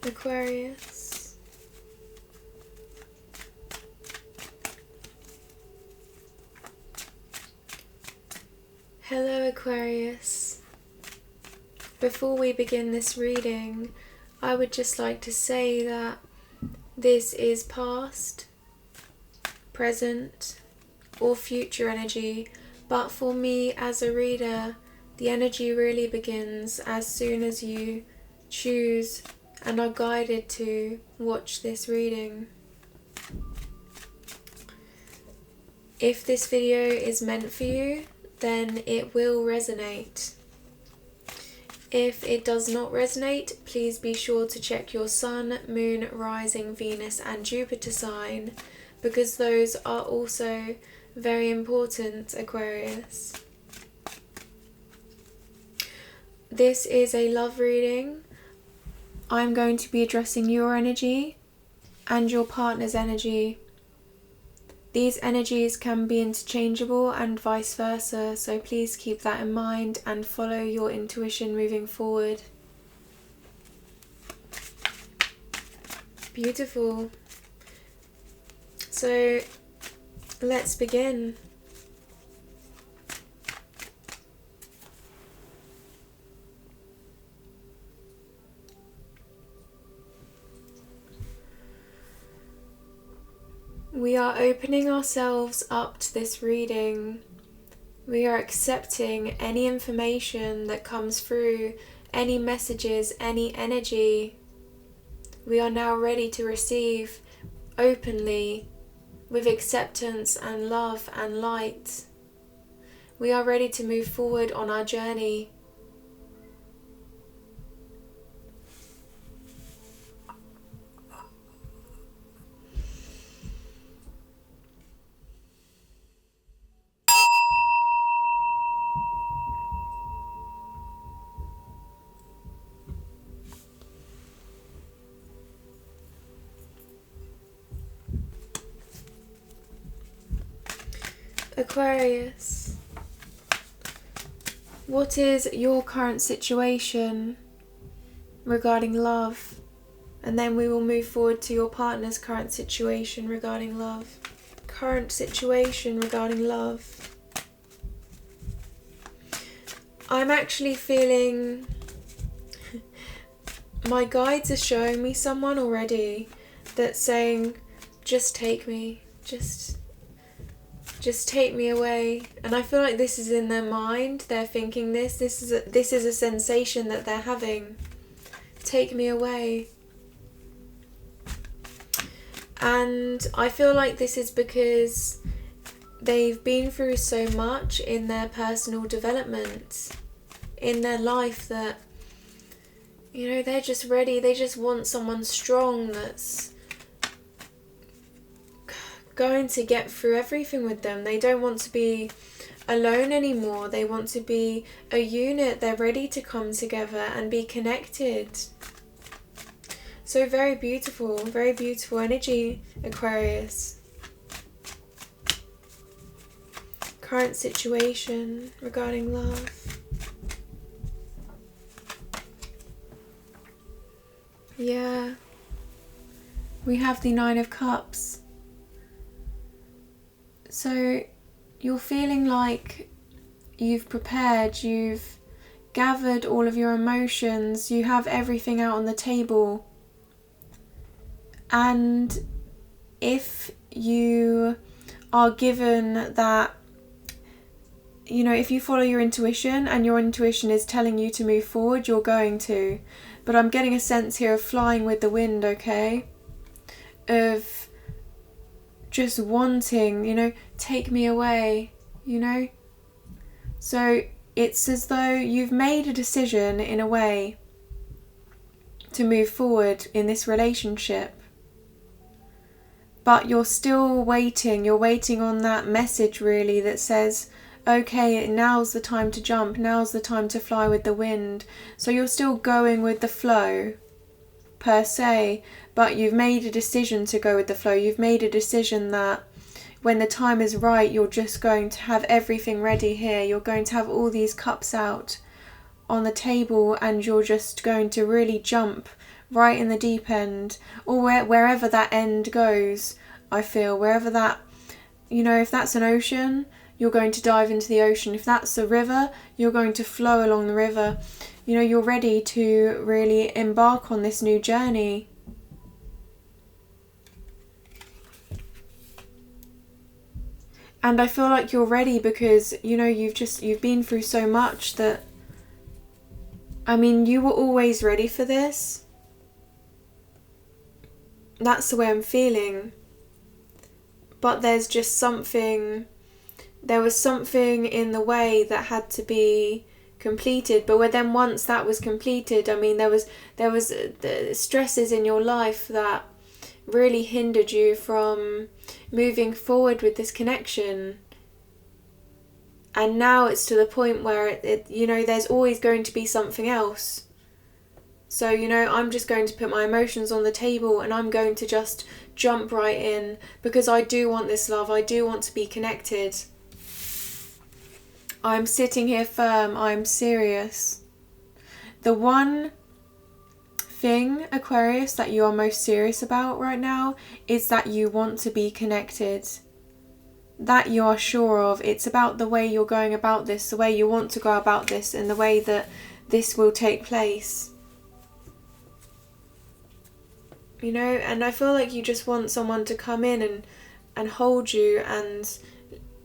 Aquarius. Hello Aquarius. Before we begin this reading, I would just like to say that this is past, present, or future energy, but for me as a reader, the energy really begins as soon as you choose and are guided to watch this reading. If this video is meant for you, then it will resonate. If it does not resonate, please be sure to check your Sun, Moon, Rising, Venus and Jupiter sign, because those are also very important, Aquarius. This is a love reading. I'm going to be addressing your energy and your partner's energy. These energies can be interchangeable and vice versa, so please keep that in mind and follow your intuition moving forward. Beautiful. So let's begin. We are opening ourselves up to this reading. We are accepting any information that comes through, any messages, any energy. We are now ready to receive openly, with acceptance and love and light. We are ready to move forward on our journey. Aquarius, what is your current situation regarding love? And then we will move forward to your partner's current situation regarding love. Current situation regarding love. I'm actually feeling my guides are showing me someone already that's saying, just take me, just take me away. And I feel like this is in their mind. They're thinking this is a sensation that they're having. Take me away. And I feel like this is because they've been through so much in their personal development, in their life, that, you know, they're just ready. They just want someone strong that's going to get through everything with them. They don't want to be alone anymore. They want to be a unit. They're ready to come together and be connected. So very beautiful energy, Aquarius. Current situation regarding love. Yeah. We have the Nine of Cups. So you're feeling like you've prepared, you've gathered all of your emotions, you have everything out on the table. And if you are given that, you know, if you follow your intuition and your intuition is telling you to move forward, you're going to. But I'm getting a sense here of flying with the wind, okay? Of just wanting, you know, take me away, you know? So it's as though you've made a decision in a way to move forward in this relationship. But you're still waiting. You're waiting on that message really that says, okay, now's the time to jump. Now's the time to fly with the wind. So you're still going with the flow per se, but you've made a decision to go with the flow. You've made a decision that when the time is right, you're just going to have everything ready here. You're going to have all these cups out on the table and you're just going to really jump right in the deep end, or wherever that end goes. I feel wherever that, if that's an ocean, you're going to dive into the ocean. If that's a river, you're going to flow along the river. You're ready to really embark on this new journey. And I feel like you're ready because, you've been through so much that, you were always ready for this. That's the way I'm feeling. But there's just there was something in the way that had to be completed. But then once that was completed, there was the stresses in your life that really hindered you from moving forward with this connection. And now it's to the point where there's always going to be something else. So, I'm just going to put my emotions on the table and I'm going to just jump right in because I do want this love. I do want to be connected. I'm sitting here firm. I'm serious. The one thing, Aquarius, that you are most serious about right now is that you want to be connected. That you are sure of. It's about the way you're going about this, the way you want to go about this, and the way that this will take place. And I feel like you just want someone to come in and hold you and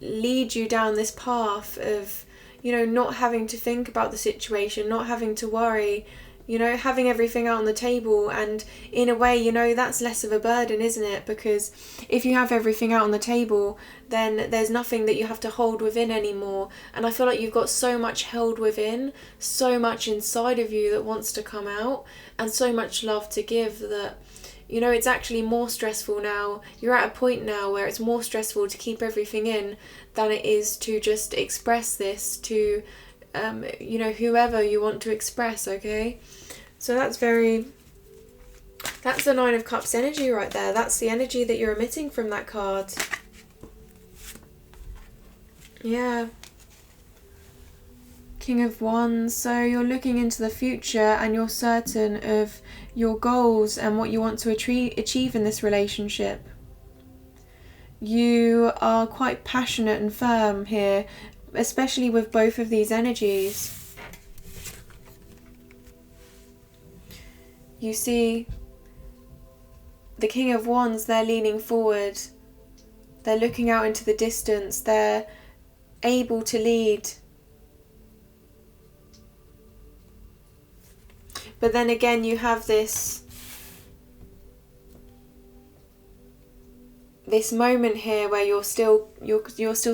lead you down this path of, not having to think about the situation, not having to worry, having everything out on the table. And in a way, that's less of a burden, isn't it? Because if you have everything out on the table, then there's nothing that you have to hold within anymore. And I feel like you've got so much held within, so much inside of you that wants to come out, and so much love to give that, it's actually more stressful now. You're at a point now where it's more stressful to keep everything in than it is to just express this to whoever you want to express, okay? So that's the Nine of Cups energy right there. That's the energy that you're emitting from that card. Yeah. King of Wands. So you're looking into the future and you're certain of your goals and what you want to achieve in this relationship. You are quite passionate and firm here, especially with both of these energies. You see, the King of Wands, they're leaning forward. They're looking out into the distance. They're able to lead. But then again, you have this moment here where you're still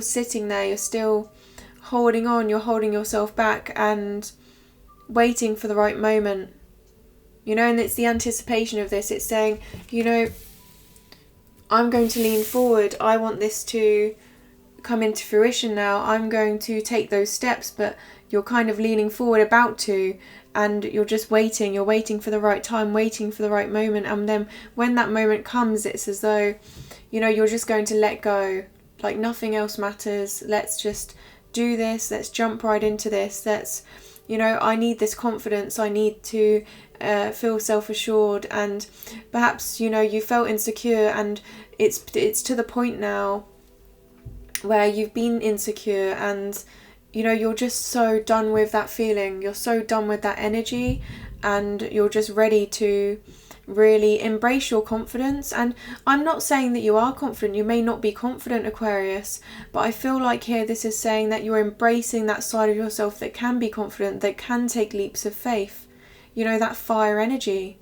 sitting there, you're still holding on, you're holding yourself back and waiting for the right moment. And it's the anticipation of this. It's saying, I'm going to lean forward. I want this to come into fruition now. I'm going to take those steps, but you're kind of leaning forward, about to, and you're just waiting. You're waiting for the right time, waiting for the right moment. And then when that moment comes, it's as though, you're just going to let go. Like nothing else matters. Let's just do this. Let's jump right into this. I need this confidence. I need to feel self-assured. And perhaps, you felt insecure, and it's to the point now where you've been insecure and you're just so done with that feeling, you're so done with that energy, and you're just ready to really embrace your confidence. And I'm not saying that you are confident. You may not be confident, Aquarius, but I feel like here this is saying that you're embracing that side of yourself that can be confident, that can take leaps of faith, that fire energy.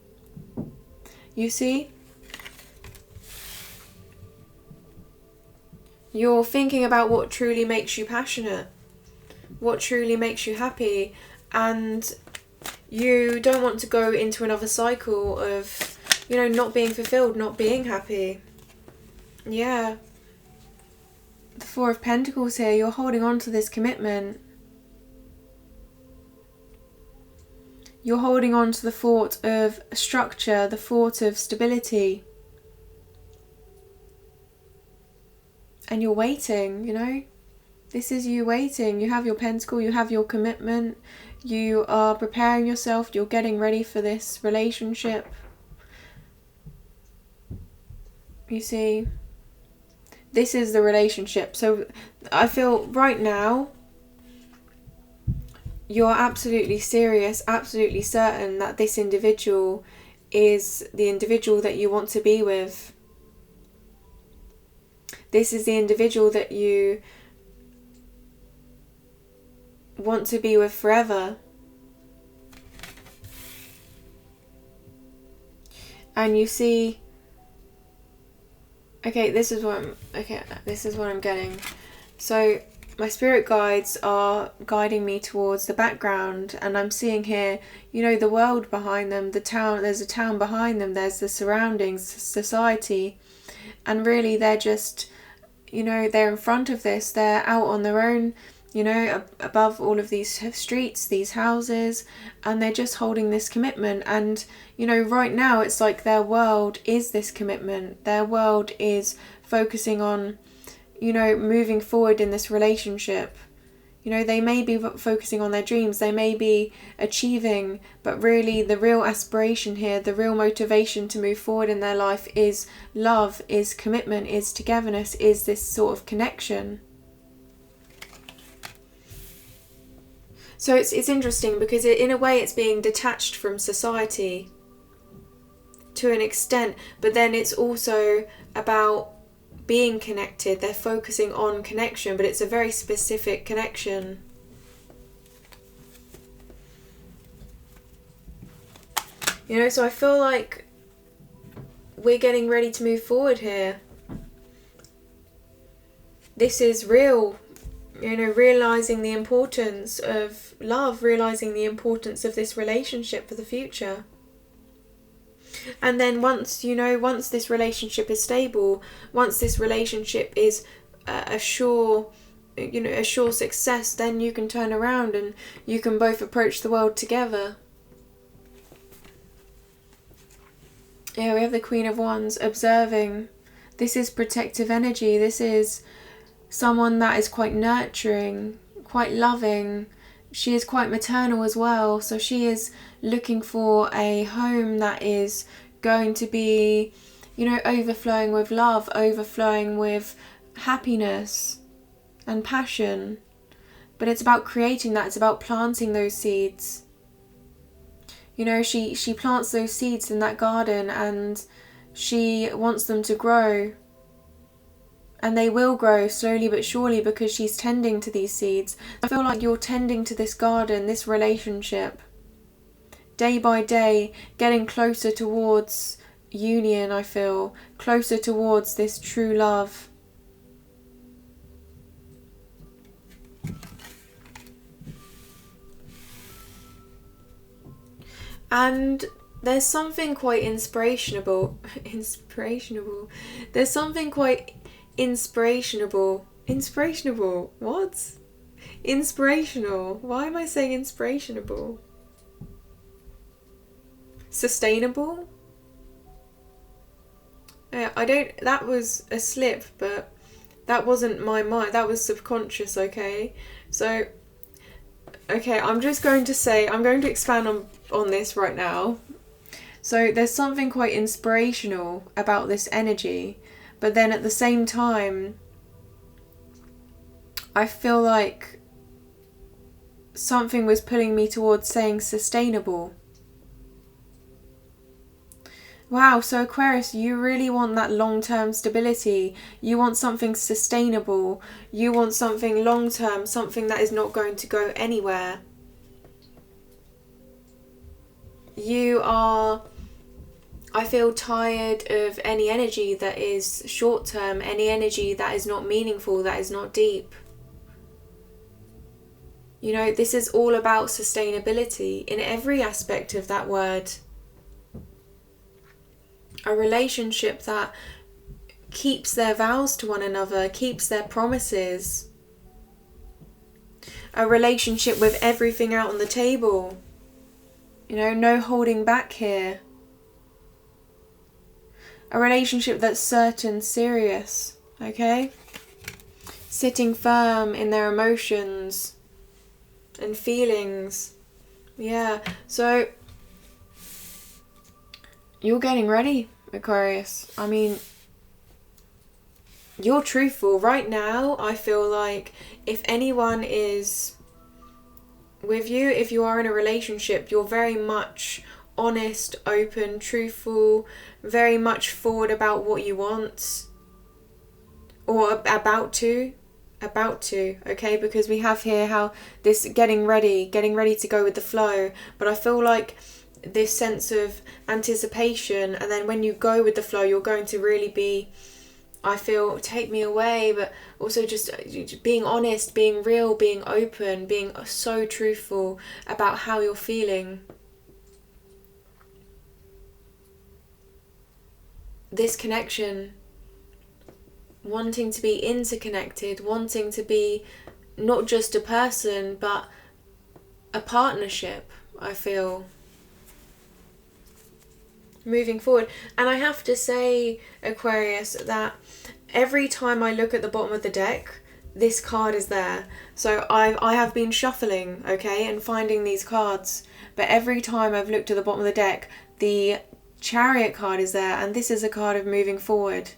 You see? You're thinking about what truly makes you passionate, what truly makes you happy, and you don't want to go into another cycle of, not being fulfilled, not being happy. Yeah. The Four of Pentacles here, you're holding on to this commitment. You're holding on to the thought of structure, the thought of stability. And you're waiting, This is you waiting. You have your pentacle, you have your commitment, you are preparing yourself, you're getting ready for this relationship. You see, this is the relationship. So I feel right now you're absolutely serious, absolutely certain that this individual is the individual that you want to be with. This is the individual that you want to be with forever. And you see, this is what I'm getting. So my spirit guides are guiding me towards the background, and I'm seeing here, you know, the world behind them, the town, there's a town behind them, there's the surroundings, society, and really they're just, you know, they're in front of this, they're out on their own, you know, above all of these streets, these houses, and they're just holding this commitment. And, you know, right now it's like their world is this commitment. Their world is focusing on, you know, moving forward in this relationship. You know, they may be focusing on their dreams, they may be achieving, but really the real aspiration here, the real motivation to move forward in their life is love, is commitment, is togetherness, is this sort of connection. So it's interesting because in a way it's being detached from society to an extent, but then it's also about being connected. They're focusing on connection, but it's a very specific connection. You know, so I feel like we're getting ready to move forward here. This is real. You know, realising the importance of love, realising the importance of this relationship for the future. And then once this relationship is stable, once this relationship is a sure success, then you can turn around and you can both approach the world together. Yeah, we have the Queen of Wands observing. This is protective energy. This is someone that is quite nurturing, quite loving. She is quite maternal as well. So she is looking for a home that is going to be, you know, overflowing with love, overflowing with happiness and passion. But it's about creating that. It's about planting those seeds. You know, she plants those seeds in that garden and she wants them to grow. And they will grow slowly but surely because she's tending to these seeds. I feel like you're tending to this garden, this relationship, day by day, getting closer towards union, I feel, closer towards this true love. And there's something quite inspirational. There's something quite inspirational. What? Inspirational. Why am I saying inspirational? Sustainable? That was a slip, but that wasn't my mind. That was subconscious, okay? So, okay, I'm going to expand on this right now. So there's something quite inspirational about this energy, but then at the same time, I feel like something was pulling me towards saying sustainable. Wow, so Aquarius, you really want that long-term stability. You want something sustainable. You want something long-term, something that is not going to go anywhere. You are, I feel, tired of any energy that is short-term, any energy that is not meaningful, that is not deep. You know, this is all about sustainability in every aspect of that word. A relationship that keeps their vows to one another, keeps their promises. A relationship with everything out on the table. You know, no holding back here. A relationship that's certain, serious, okay? Sitting firm in their emotions and feelings. Yeah, so you're getting ready, Aquarius. I mean, you're truthful. Right now, I feel like if anyone is with you, if you are in a relationship, you're very much honest, open, truthful, very much forward about what you want, or about to, okay? Because we have here how this getting ready to go with the flow, but I feel like this sense of anticipation, and then when you go with the flow, you're going to really be, I feel, take me away, but also just being honest, being real, being open, being so truthful about how you're feeling. This connection, wanting to be interconnected, wanting to be not just a person, but a partnership, I feel, moving forward. And I have to say, Aquarius, that every time I look at the bottom of the deck, this card is there. So I have been shuffling, okay, and finding these cards, but every time I've looked at the bottom of the deck, the Chariot card is there, and this is a card of moving forward.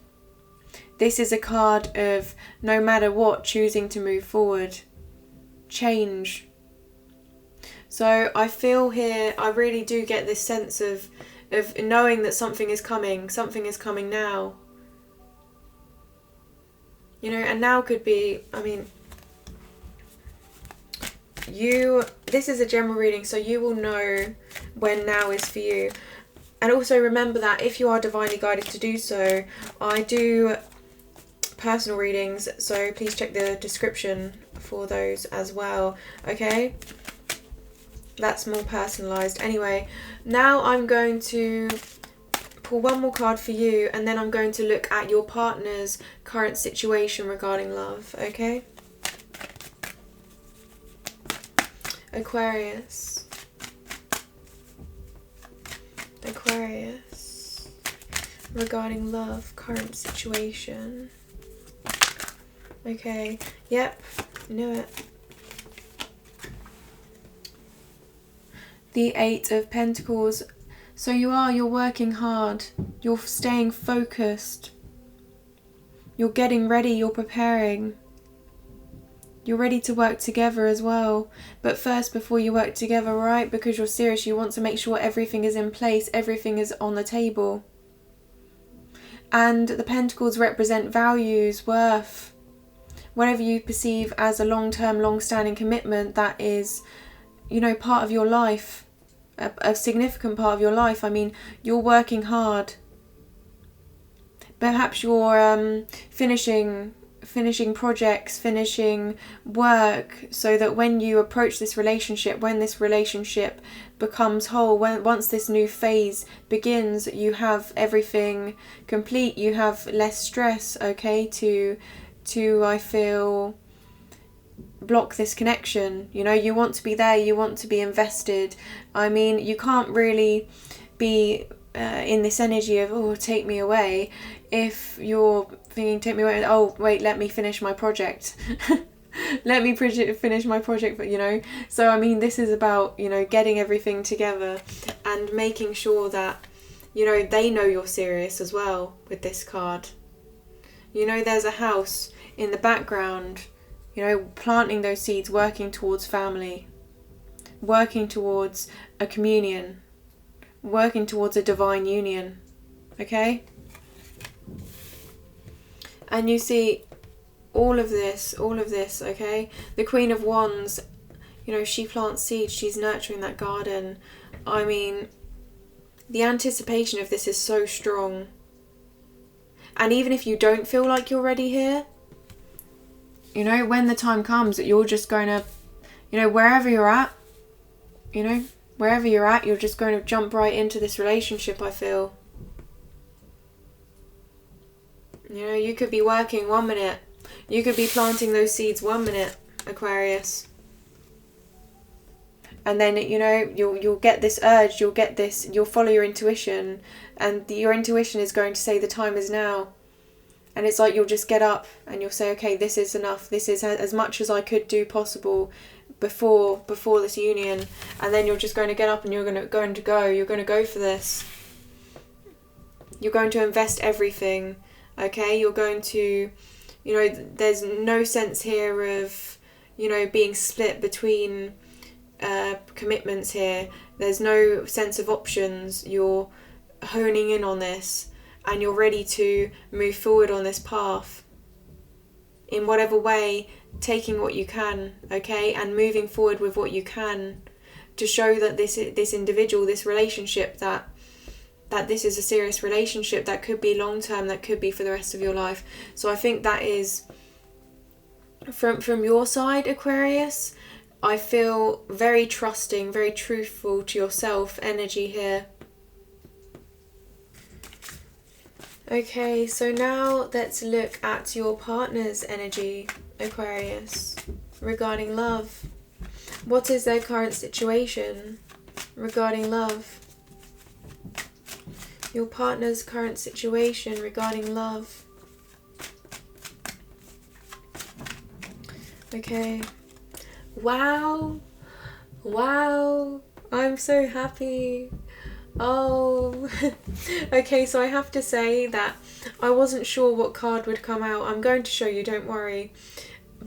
This is a card of, no matter what, choosing to move forward, change. So I feel here, I really do get this sense of knowing that something is coming now. You know, and now could be, I mean, this is a general reading, so you will know when now is for you. And also remember that if you are divinely guided to do so, I do personal readings, so please check the description for those as well, okay? That's more personalized. Anyway, now I'm going to pull one more card for you, and then I'm going to look at your partner's current situation regarding love, okay? Aquarius, regarding love, current situation. Okay, yep, knew it. The Eight of Pentacles. So you're working hard, you're staying focused, you're getting ready, you're preparing. You're ready to work together as well. But first, before you work together, right, because you're serious, you want to make sure everything is in place, everything is on the table. And the Pentacles represent values, worth, whatever you perceive as a long-term, long-standing commitment that is, you know, part of your life, a significant part of your life. I mean, you're working hard. Perhaps you're finishing projects, finishing work, so that when you approach this relationship, when this relationship becomes whole, once this new phase begins, you have everything complete, you have less stress, okay, to I feel, block this connection. You know, you want to be there, you want to be invested. I mean, you can't really be in this energy of, oh, take me away, if you're thinking, take me away, oh wait, let me finish my project. Let me finish my project, you know. So I mean, this is about, you know, getting everything together and making sure that, you know, they know you're serious as well with this card. You know, there's a house in the background, you know, planting those seeds, working towards family, working towards a communion, working towards a divine union, okay? And you see all of this, okay? The Queen of Wands, you know, she plants seeds, she's nurturing that garden. I mean, the anticipation of this is so strong. And even if you don't feel like you're ready here, you know, when the time comes that you're just going to, you know, wherever you're at, you're just going to jump right into this relationship, I feel. You know, you could be working 1 minute. You could be planting those seeds 1 minute, Aquarius. And then, you know, you'll get this urge, you'll follow your intuition. And your intuition is going to say the time is now. And it's like you'll just get up and you'll say, okay, this is enough. This is as much as I could do possible before this union. And then you're just going to get up and you're going to go for this. You're going to invest everything. okay? You're going to, you know, there's no sense here of, you know, being split between commitments here. There's no sense of options. You're honing in on this and you're ready to move forward on this path in whatever way, taking what you can, okay, and moving forward with what you can to show that this individual, this relationship, that this is a serious relationship that could be long term, that could be for the rest of your life. So I think that is from your side, Aquarius. I feel very trusting, very truthful to yourself energy here. Okay, so now let's look at your partner's energy, Aquarius, regarding love. What is their current situation regarding love? Your partner's current situation regarding love. Okay. Wow. Wow. I'm so happy. Oh. Okay, so I have to say that I wasn't sure what card would come out. I'm going to show you, don't worry.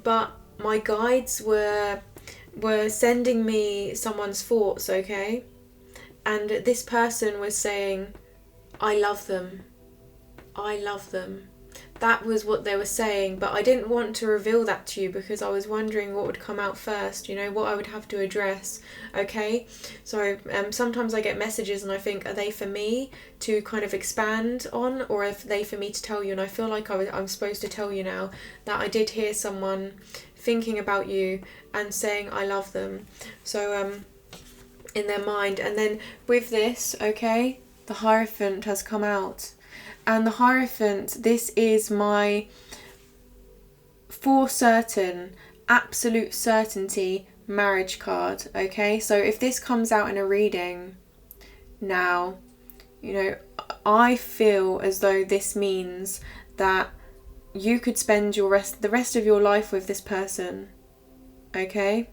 But my guides were sending me someone's thoughts, okay? And this person was saying, I love them. I love them. That was what they were saying, but I didn't want to reveal that to you because I was wondering what would come out first, you know, what I would have to address, okay? So sometimes I get messages and I think, are they for me to kind of expand on, or are they for me to tell you? And I feel like I'm supposed to tell you now that I did hear someone thinking about you and saying I love them. So in their mind. And then with this, okay, the Hierophant has come out. And the Hierophant, this is my for certain, absolute certainty marriage card, okay? So if this comes out in a reading now, you know, I feel as though this means that you could spend the rest of your life with this person, okay?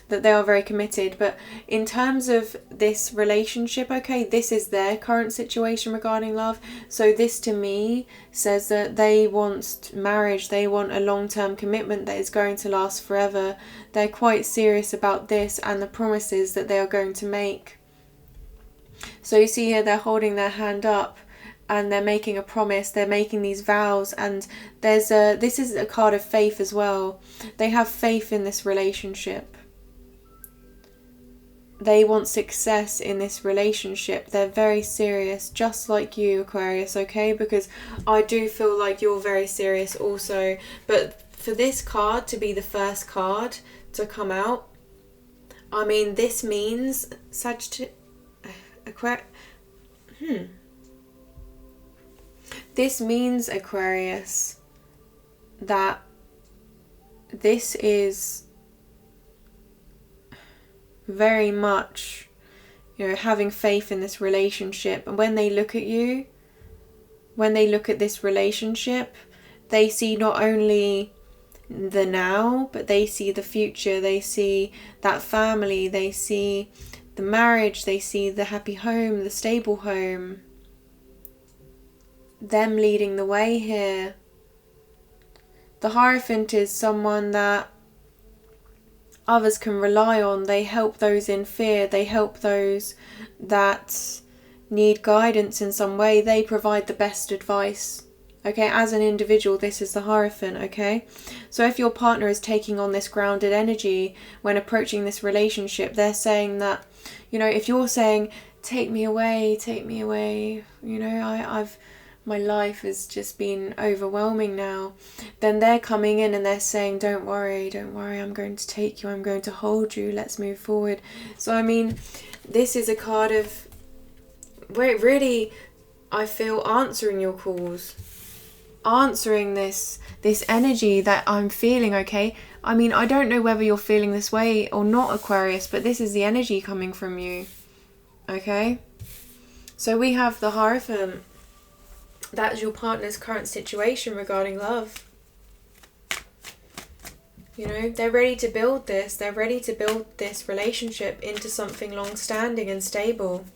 That they are very committed. But in terms of this relationship, okay, this is their current situation regarding love. So this to me says that they want marriage, they want a long-term commitment that is going to last forever. They're quite serious about this and the promises that they are going to make. So you see here they're holding their hand up and they're making a promise, they're making these vows, and this is a card of faith as well. They have faith in this relationship. They want success in this relationship. They're very serious, just like you, Aquarius, okay? Because I do feel like you're very serious also. But for this card to be the first card to come out, I mean, this means This means, Aquarius, that this is very much, you know, having faith in this relationship. And when they look at you, when they look at this relationship, they see not only the now, but they see the future. They see that family, they see the marriage, they see the happy home, the stable home, them leading the way here. The Hierophant is someone that others can rely on. They help those in fear. They help those that need guidance in some way. They provide the best advice. Okay, as an individual, this is the Hierophant, okay? So if your partner is taking on this grounded energy when approaching this relationship, they're saying that, you know, if you're saying, take me away, you know, my life has just been overwhelming now, then they're coming in and they're saying, don't worry, I'm going to take you, I'm going to hold you, let's move forward. So I mean, this is a card of where it really, I feel, answering your calls, answering this energy that I'm feeling, okay? I mean, I don't know whether you're feeling this way or not, Aquarius, but this is the energy coming from you, okay? So we have the Hierophant. That's your partner's current situation regarding love. You know, they're ready to build this. They're ready to build this relationship into something long-standing and stable.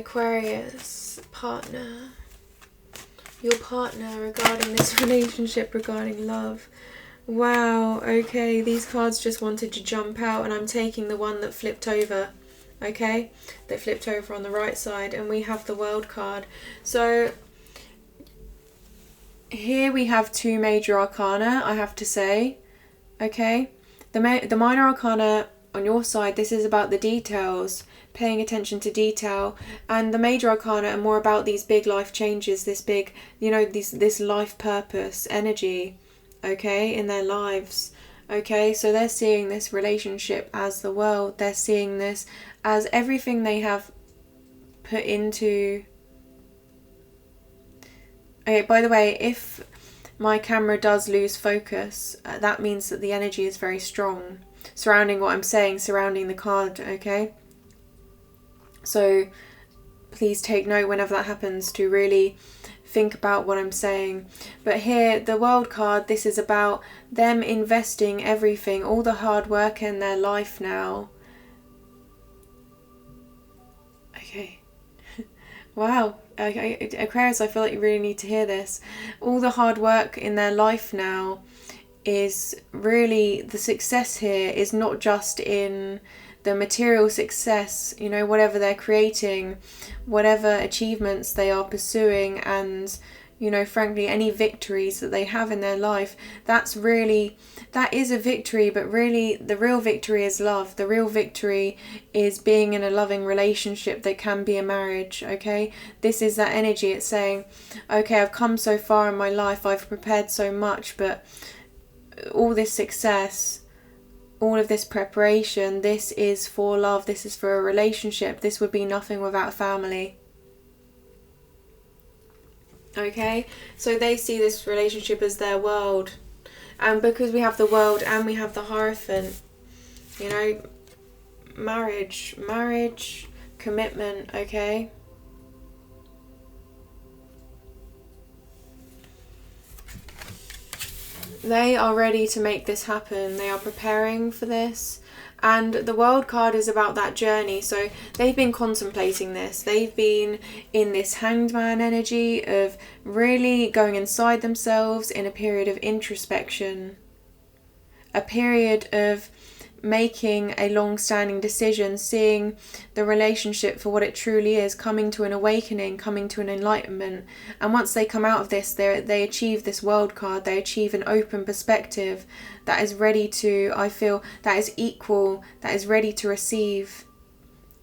Aquarius, partner. Your partner regarding this relationship, regarding love. Wow, okay, these cards just wanted to jump out, and I'm taking the one that flipped over, okay? They flipped over on the right side, and we have the World card. So here we have two major arcana, I have to say, okay? The minor arcana on your side, this is about the details, paying attention to detail, and the major arcana are more about these big life changes, this big, you know, this life purpose energy, okay, in their lives. Okay, so they're seeing this relationship as the world, they're seeing this as everything they have put into. Okay, by the way, if my camera does lose focus, that means that the energy is very strong surrounding what I'm saying, surrounding the card, okay? So please take note whenever that happens to really think about what I'm saying. But here, the World card, this is about them investing everything, all the hard work in their life now. Okay. Wow. Okay. Aquarius, I feel like you really need to hear this. All the hard work in their life now is really, the success here is not just in the material success, you know, whatever they're creating, whatever achievements they are pursuing, and, you know, frankly, any victories that they have in their life, that is a victory, but really the real victory is love. The real victory is being in a loving relationship that can be a marriage, okay? This is that energy. It's saying, okay, I've come so far in my life, I've prepared so much, but all this success, all of this preparation, this is for love, this is for a relationship. This would be nothing without a family. Okay, so they see this relationship as their world. And because we have the World and we have the Hierophant, you know, marriage, commitment, okay? They are ready to make this happen. They are preparing for this. And the World card is about that journey. So they've been contemplating this. They've been in this Hanged Man energy of really going inside themselves in a period of introspection. A period of making a long-standing decision, seeing the relationship for what it truly is, coming to an awakening, coming to an enlightenment. And once they come out of this, they achieve this World card, they achieve an open perspective that is ready to, I feel, that is equal, that is ready to receive.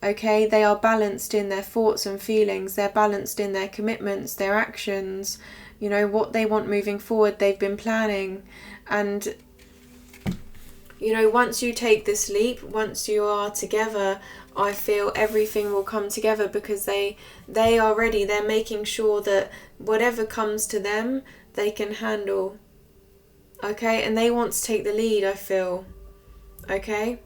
Okay, they are balanced in their thoughts and feelings, they're balanced in their commitments, their actions, you know, what they want moving forward, they've been planning. And you know, once you take this leap, once you are together, I feel everything will come together, because they are ready. They're making sure that whatever comes to them, they can handle. Okay, and they want to take the lead, I feel. Okay?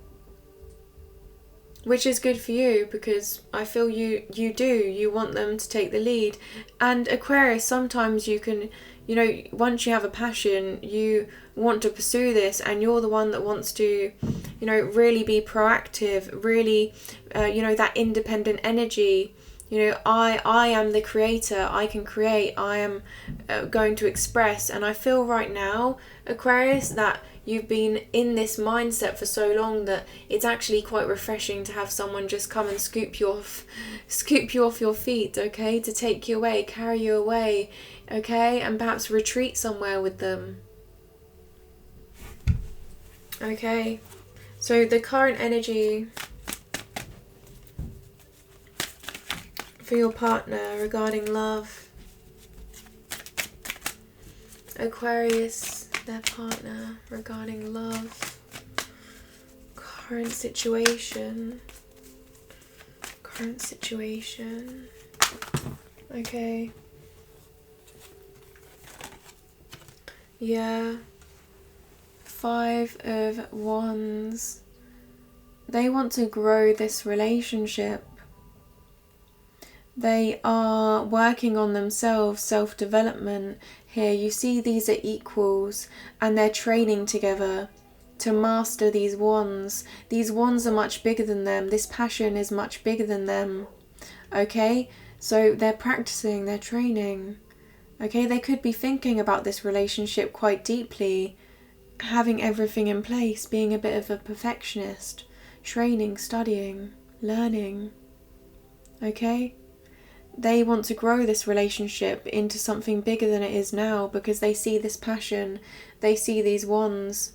Which is good for you, because I feel you want them to take the lead. And Aquarius, sometimes you can, you know, once you have a passion, you want to pursue this, and you're the one that wants to, you know, really be proactive, really, you know, that independent energy. You know, I am the creator, I can create, I am going to express. And I feel right now, Aquarius, that you've been in this mindset for so long that it's actually quite refreshing to have someone just come and scoop you off your feet, okay, to take you away, carry you away, okay, and perhaps retreat somewhere with them. Okay, so the current energy for your partner regarding love. Aquarius, their partner regarding love. Current situation. Okay. Yeah. 5 of Wands. They want to grow this relationship. They are working on themselves, self-development. Here you see these are equals, and they're training together to master these wands. These wands are much bigger than them. This passion is much bigger than them. Okay, so they're practicing, they're training. Okay, they could be thinking about this relationship quite deeply, having everything in place, being a bit of a perfectionist, training, studying, learning. Okay? They want to grow this relationship into something bigger than it is now because they see this passion, they see these wands.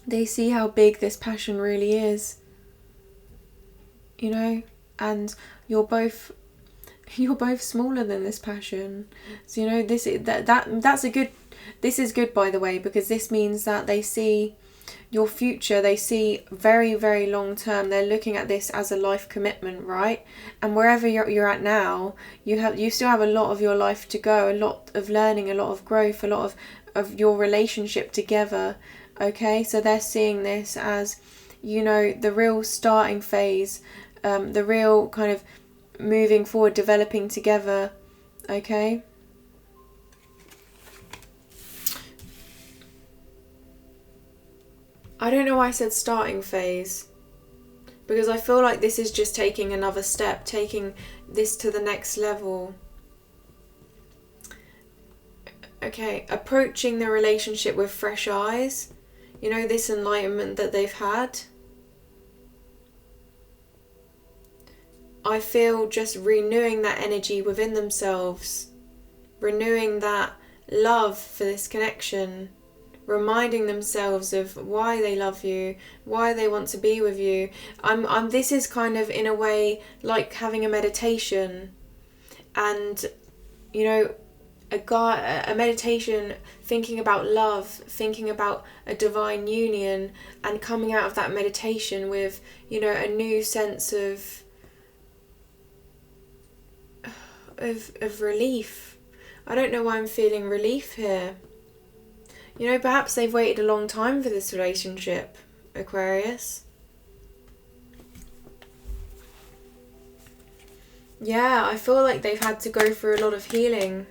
They see how big this passion really is. You know? And you're both smaller than this passion. So, you know, this is good, by the way, because this means that they see your future, they see very, very long term. They're looking at this as a life commitment, right? And wherever you're at now, you still have a lot of your life to go, a lot of learning, a lot of growth, a lot of your relationship together. Okay, so they're seeing this as, you know, the real starting phase, the real kind of moving forward, developing together. Okay. I don't know why I said starting phase, because I feel like this is just taking another step, taking this to the next level. Okay, approaching the relationship with fresh eyes. You know, this enlightenment that they've had. I feel just renewing that energy within themselves, renewing that love for this connection, reminding themselves of why they love you, why they want to be with you. This is kind of, in a way, like having a meditation, and, you know, a meditation, thinking about love, thinking about a divine union, and coming out of that meditation with, you know, a new sense of relief. I don't know why I'm feeling relief here. You know, perhaps they've waited a long time for this relationship, Aquarius. Yeah, I feel like they've had to go through a lot of healing,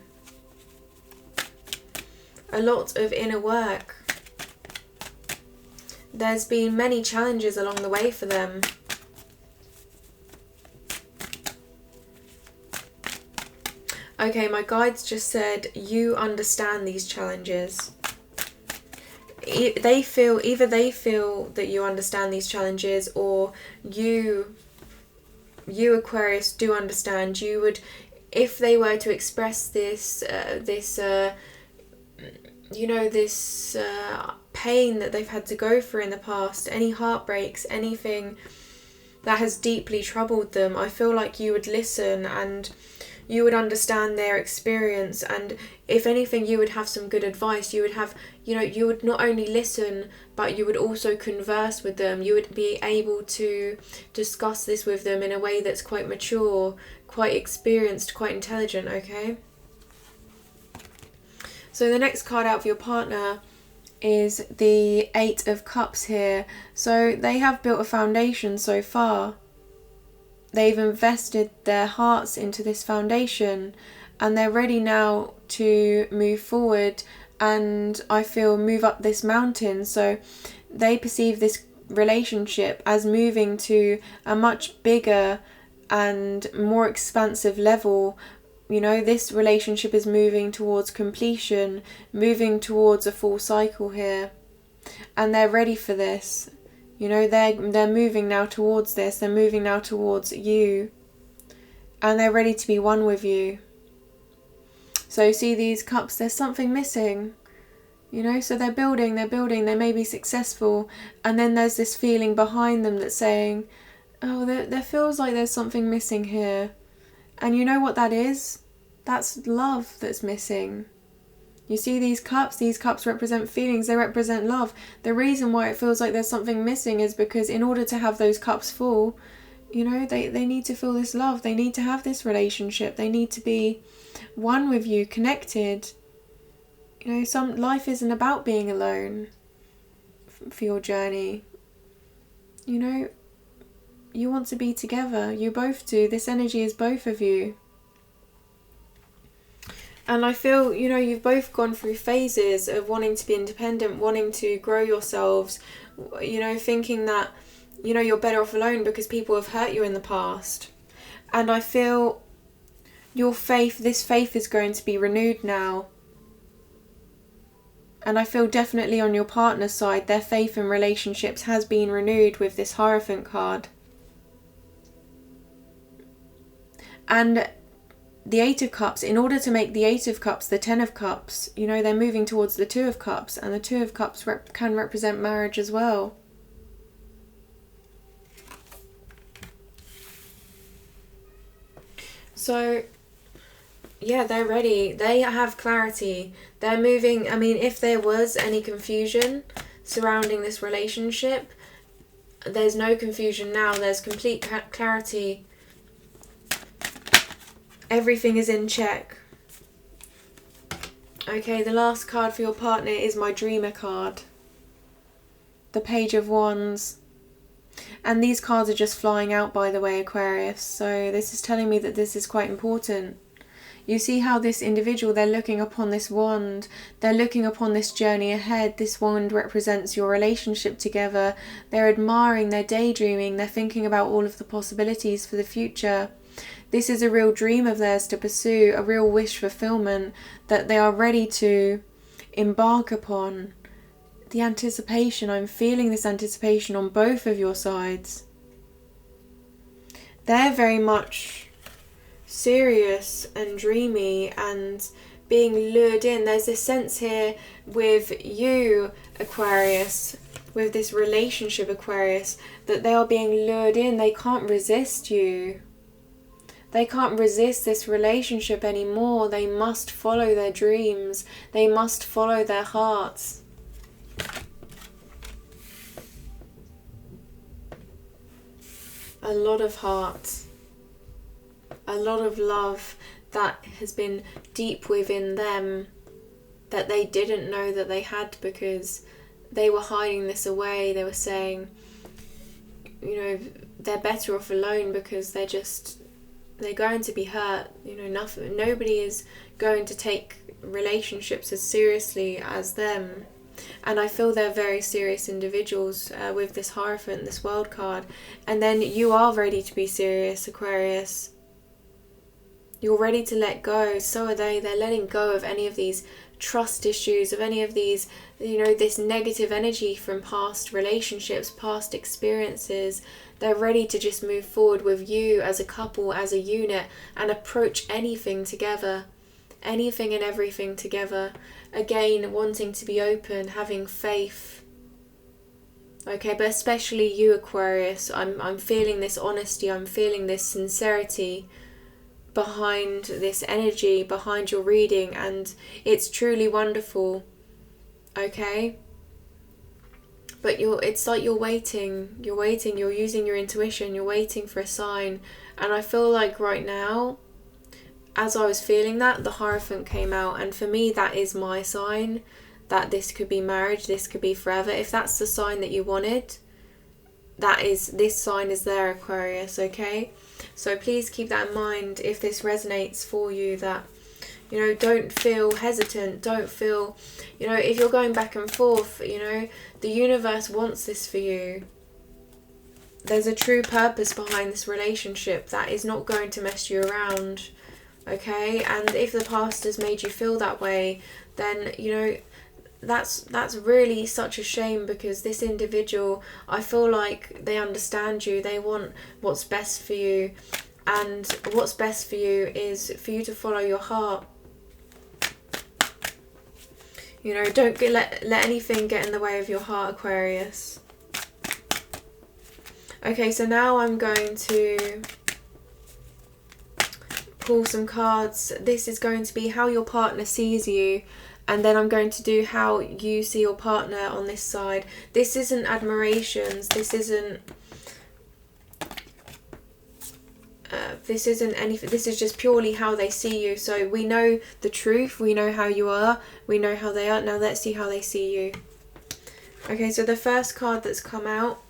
a lot of inner work. There's been many challenges along the way for them. Okay, my guides just said you understand these challenges. Either they feel that you understand these challenges, or you Aquarius do understand. You would, if they were to express this pain that they've had to go through in the past, any heartbreaks, anything that has deeply troubled them, I feel like you would listen and you would understand their experience, and if anything, you would have some good advice. You would have, you know, you would not only listen, but you would also converse with them. You would be able to discuss this with them in a way that's quite mature, quite experienced, quite intelligent, okay? So the next card out for your partner is the Eight of Cups here. So they have built a foundation so far. They've invested their hearts into this foundation, and they're ready now to move forward and, I feel, move up this mountain. So they perceive this relationship as moving to a much bigger and more expansive level. You know, this relationship is moving towards completion, moving towards a full cycle here, and they're ready for this. You know, they're moving now towards this. They're moving now towards you, and they're ready to be one with you. So see these cups, there's something missing. You know, so they're building, they may be successful, and then there's this feeling behind them that's saying, oh, there feels like there's something missing here. And you know what that is? That's love that's missing. You see these cups represent feelings, they represent love. The reason why it feels like there's something missing is because in order to have those cups full, you know, they need to feel this love, they need to have this relationship, they need to be one with you, connected. You know, life isn't about being alone for your journey. You know, you want to be together, you both do. This energy is both of you. And I feel, you know, you've both gone through phases of wanting to be independent, wanting to grow yourselves, you know, thinking that, you know, you're better off alone because people have hurt you in the past. And I feel your faith, this faith is going to be renewed now. And I feel definitely on your partner's side, their faith in relationships has been renewed with this Hierophant card. And the Eight of Cups, in order to make the Eight of Cups the Ten of Cups, you know, they're moving towards the Two of Cups. And the Two of Cups can represent marriage as well. So, yeah, they're ready. They have clarity. They're moving. I mean, if there was any confusion surrounding this relationship, there's no confusion now. There's complete clarity. Everything is in check. Okay, the last card for your partner is my Dreamer card. The Page of Wands. And these cards are just flying out, by the way, Aquarius. So this is telling me that this is quite important. You see how this individual, they're looking upon this wand. They're looking upon this journey ahead. This wand represents your relationship together. They're admiring, they're daydreaming, they're thinking about all of the possibilities for the future. This is a real dream of theirs to pursue, a real wish fulfillment that they are ready to embark upon. The anticipation, I'm feeling this anticipation on both of your sides. They're very much serious and dreamy and being lured in. There's this sense here with you, Aquarius, with this relationship, Aquarius, that they are being lured in. They can't resist you. They can't resist this relationship anymore. They must follow their dreams. They must follow their hearts. A lot of heart, a lot of love that has been deep within them that they didn't know that they had, because they were hiding this away. They were saying, you know, they're better off alone because they're going to be hurt. You know, nobody is going to take relationships as seriously as them. And I feel they're very serious individuals with this Hierophant, this World card. And then you are ready to be serious, Aquarius. You're ready to let go. So are they. They're letting go of any of these trust issues, of any of these, you know, this negative energy from past relationships, past experiences. They're ready to just move forward with you as a couple, as a unit, and approach anything together. Anything and everything together. Again, wanting to be open, having faith. Okay, but especially you, Aquarius. I'm feeling this honesty, I'm feeling this sincerity behind this energy, behind your reading, and it's truly wonderful. Okay? But it's like you're waiting, you're using your intuition, you're waiting for a sign. And I feel like right now, as I was feeling that, the Hierophant came out, and for me that is my sign that this could be marriage, this could be forever. If that's the sign that you wanted, this sign is there, Aquarius, okay? So please keep that in mind if this resonates for you, that, you know, don't feel hesitant, don't feel, you know, if you're going back and forth, you know, the universe wants this for you. There's a true purpose behind this relationship that is not going to mess you around. Okay, and if the past has made you feel that way, then, you know, that's really such a shame, because this individual, I feel like they understand you. They want what's best for you, and what's best for you is for you to follow your heart. You know, don't let anything get in the way of your heart, Aquarius. Okay, so now I'm going to pull some cards. This is going to be how your partner sees you, and then I'm going to do how you see your partner on this side. This isn't admirations, this isn't anything, this is just purely how they see you. So we know the truth, we know how you are, we know how they are. Now let's see how they see you. Okay, so the first card that's come out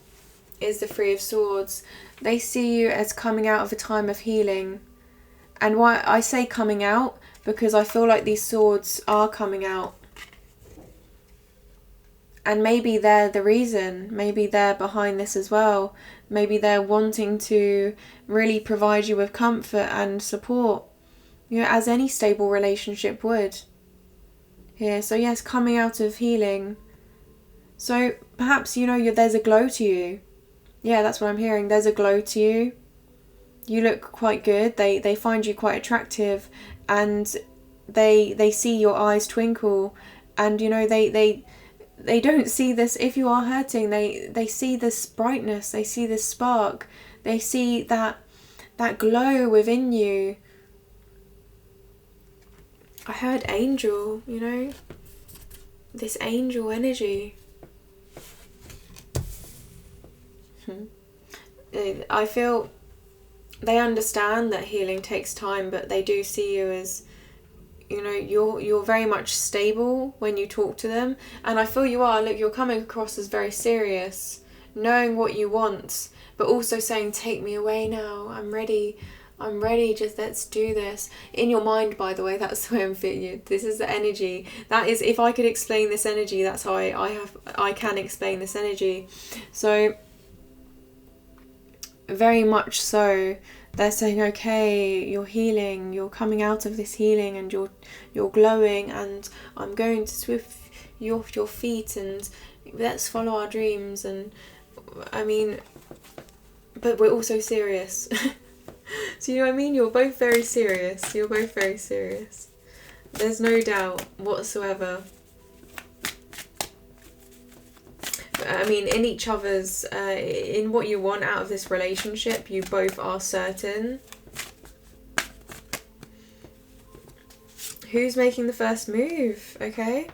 is the Three of Swords. They see you as coming out of a time of healing. And why I say coming out, because I feel like these swords are coming out. And maybe they're the reason, maybe they're behind this as well. Maybe they're wanting to really provide you with comfort and support, you know, as any stable relationship would here. So yes, coming out of healing. So perhaps, you know, there's a glow to you. Yeah, that's what I'm hearing. There's a glow to you. You look quite good. They find you quite attractive, and they see your eyes twinkle, and you know they don't see this. If you are hurting, they see this brightness. They see this spark. They see that glow within you. I heard angel, you know, this angel energy. I feel they understand that healing takes time, but they do see you as, you know, you're very much stable when you talk to them. And I feel you are. Look, you're coming across as very serious, knowing what you want, but also saying, take me away now. I'm ready, just let's do this. In your mind, by the way, that's the way I'm feeling you. This is the energy. That is, if I could explain this energy, that's how I can explain this energy. So, very much so, they're saying, okay, you're healing, you're coming out of this healing, and you're glowing, and I'm going to swift you off your feet, and let's follow our dreams. And I mean, but we're also serious. So you know what I mean? You're both very serious. You're both very serious. There's no doubt whatsoever. I mean, in each other's, in what you want out of this relationship, you both are certain. Who's making the first move? Okay.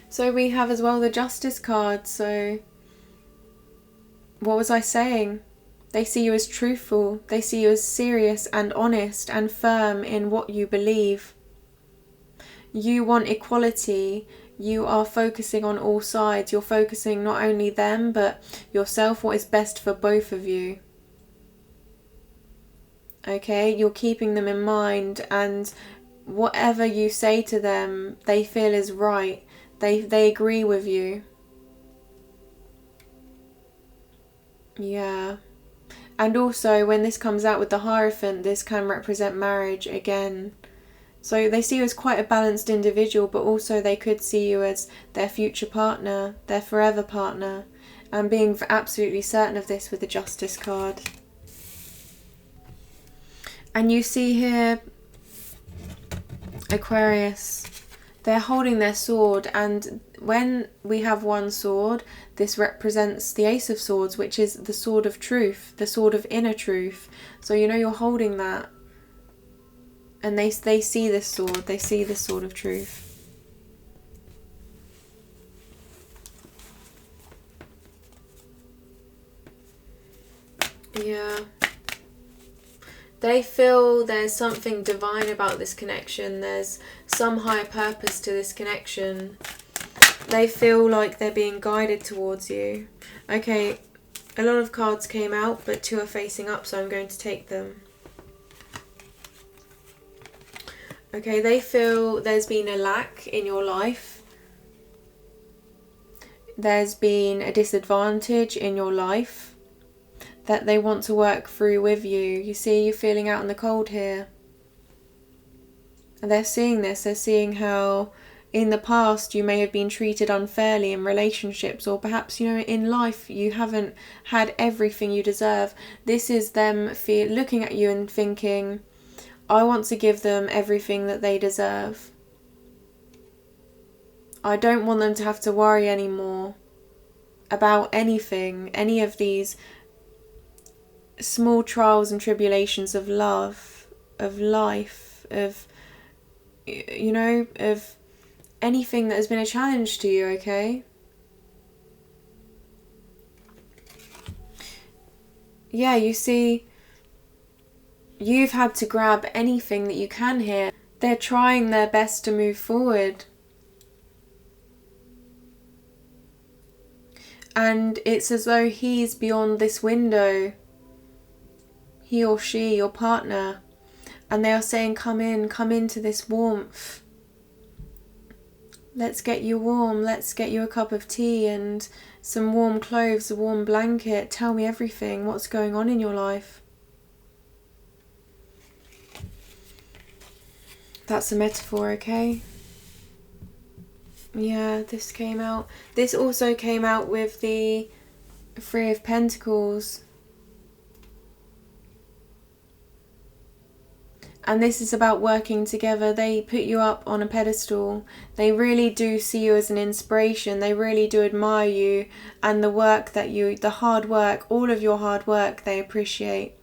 So we have as well the Justice card. So what was I saying? They see you as truthful. They see you as serious and honest and firm in what you believe. You want equality. You are focusing on all sides. You're focusing not only them, but yourself, what is best for both of you. Okay, you're keeping them in mind, and whatever you say to them, they feel is right. They agree with you. Yeah. And also, when this comes out with the Hierophant, this can represent marriage again. So they see you as quite a balanced individual, but also they could see you as their future partner, their forever partner, and being absolutely certain of this with the Justice card. And you see here, Aquarius, they're holding their sword, and when we have one sword, this represents the Ace of Swords, which is the sword of truth, the sword of inner truth. So you know you're holding that. And they see this sword, they see this sword of truth. Yeah. They feel there's something divine about this connection. There's some higher purpose to this connection. They feel like they're being guided towards you. Okay, a lot of cards came out, but two are facing up, so I'm going to take them. Okay, they feel there's been a lack in your life. There's been a disadvantage in your life that they want to work through with you. You see, you're feeling out in the cold here. And they're seeing this. They're seeing how in the past you may have been treated unfairly in relationships, or perhaps, you know, in life you haven't had everything you deserve. This is them looking at you and thinking, I want to give them everything that they deserve. I don't want them to have to worry anymore about anything, any of these small trials and tribulations of love, of life, of, you know, of anything that has been a challenge to you, okay? Yeah, you see, you've had to grab anything that you can here. They're trying their best to move forward. And it's as though he's beyond this window. He or she, your partner. And they are saying, come into this warmth. Let's get you warm. Let's get you a cup of tea and some warm clothes, a warm blanket. Tell me everything. What's going on in your life? That's a metaphor, okay? Yeah, this came out. This also came out with the Three of Pentacles. And this is about working together. They put you up on a pedestal. They really do see you as an inspiration. They really do admire you and the work that the hard work, all of your hard work, they appreciate.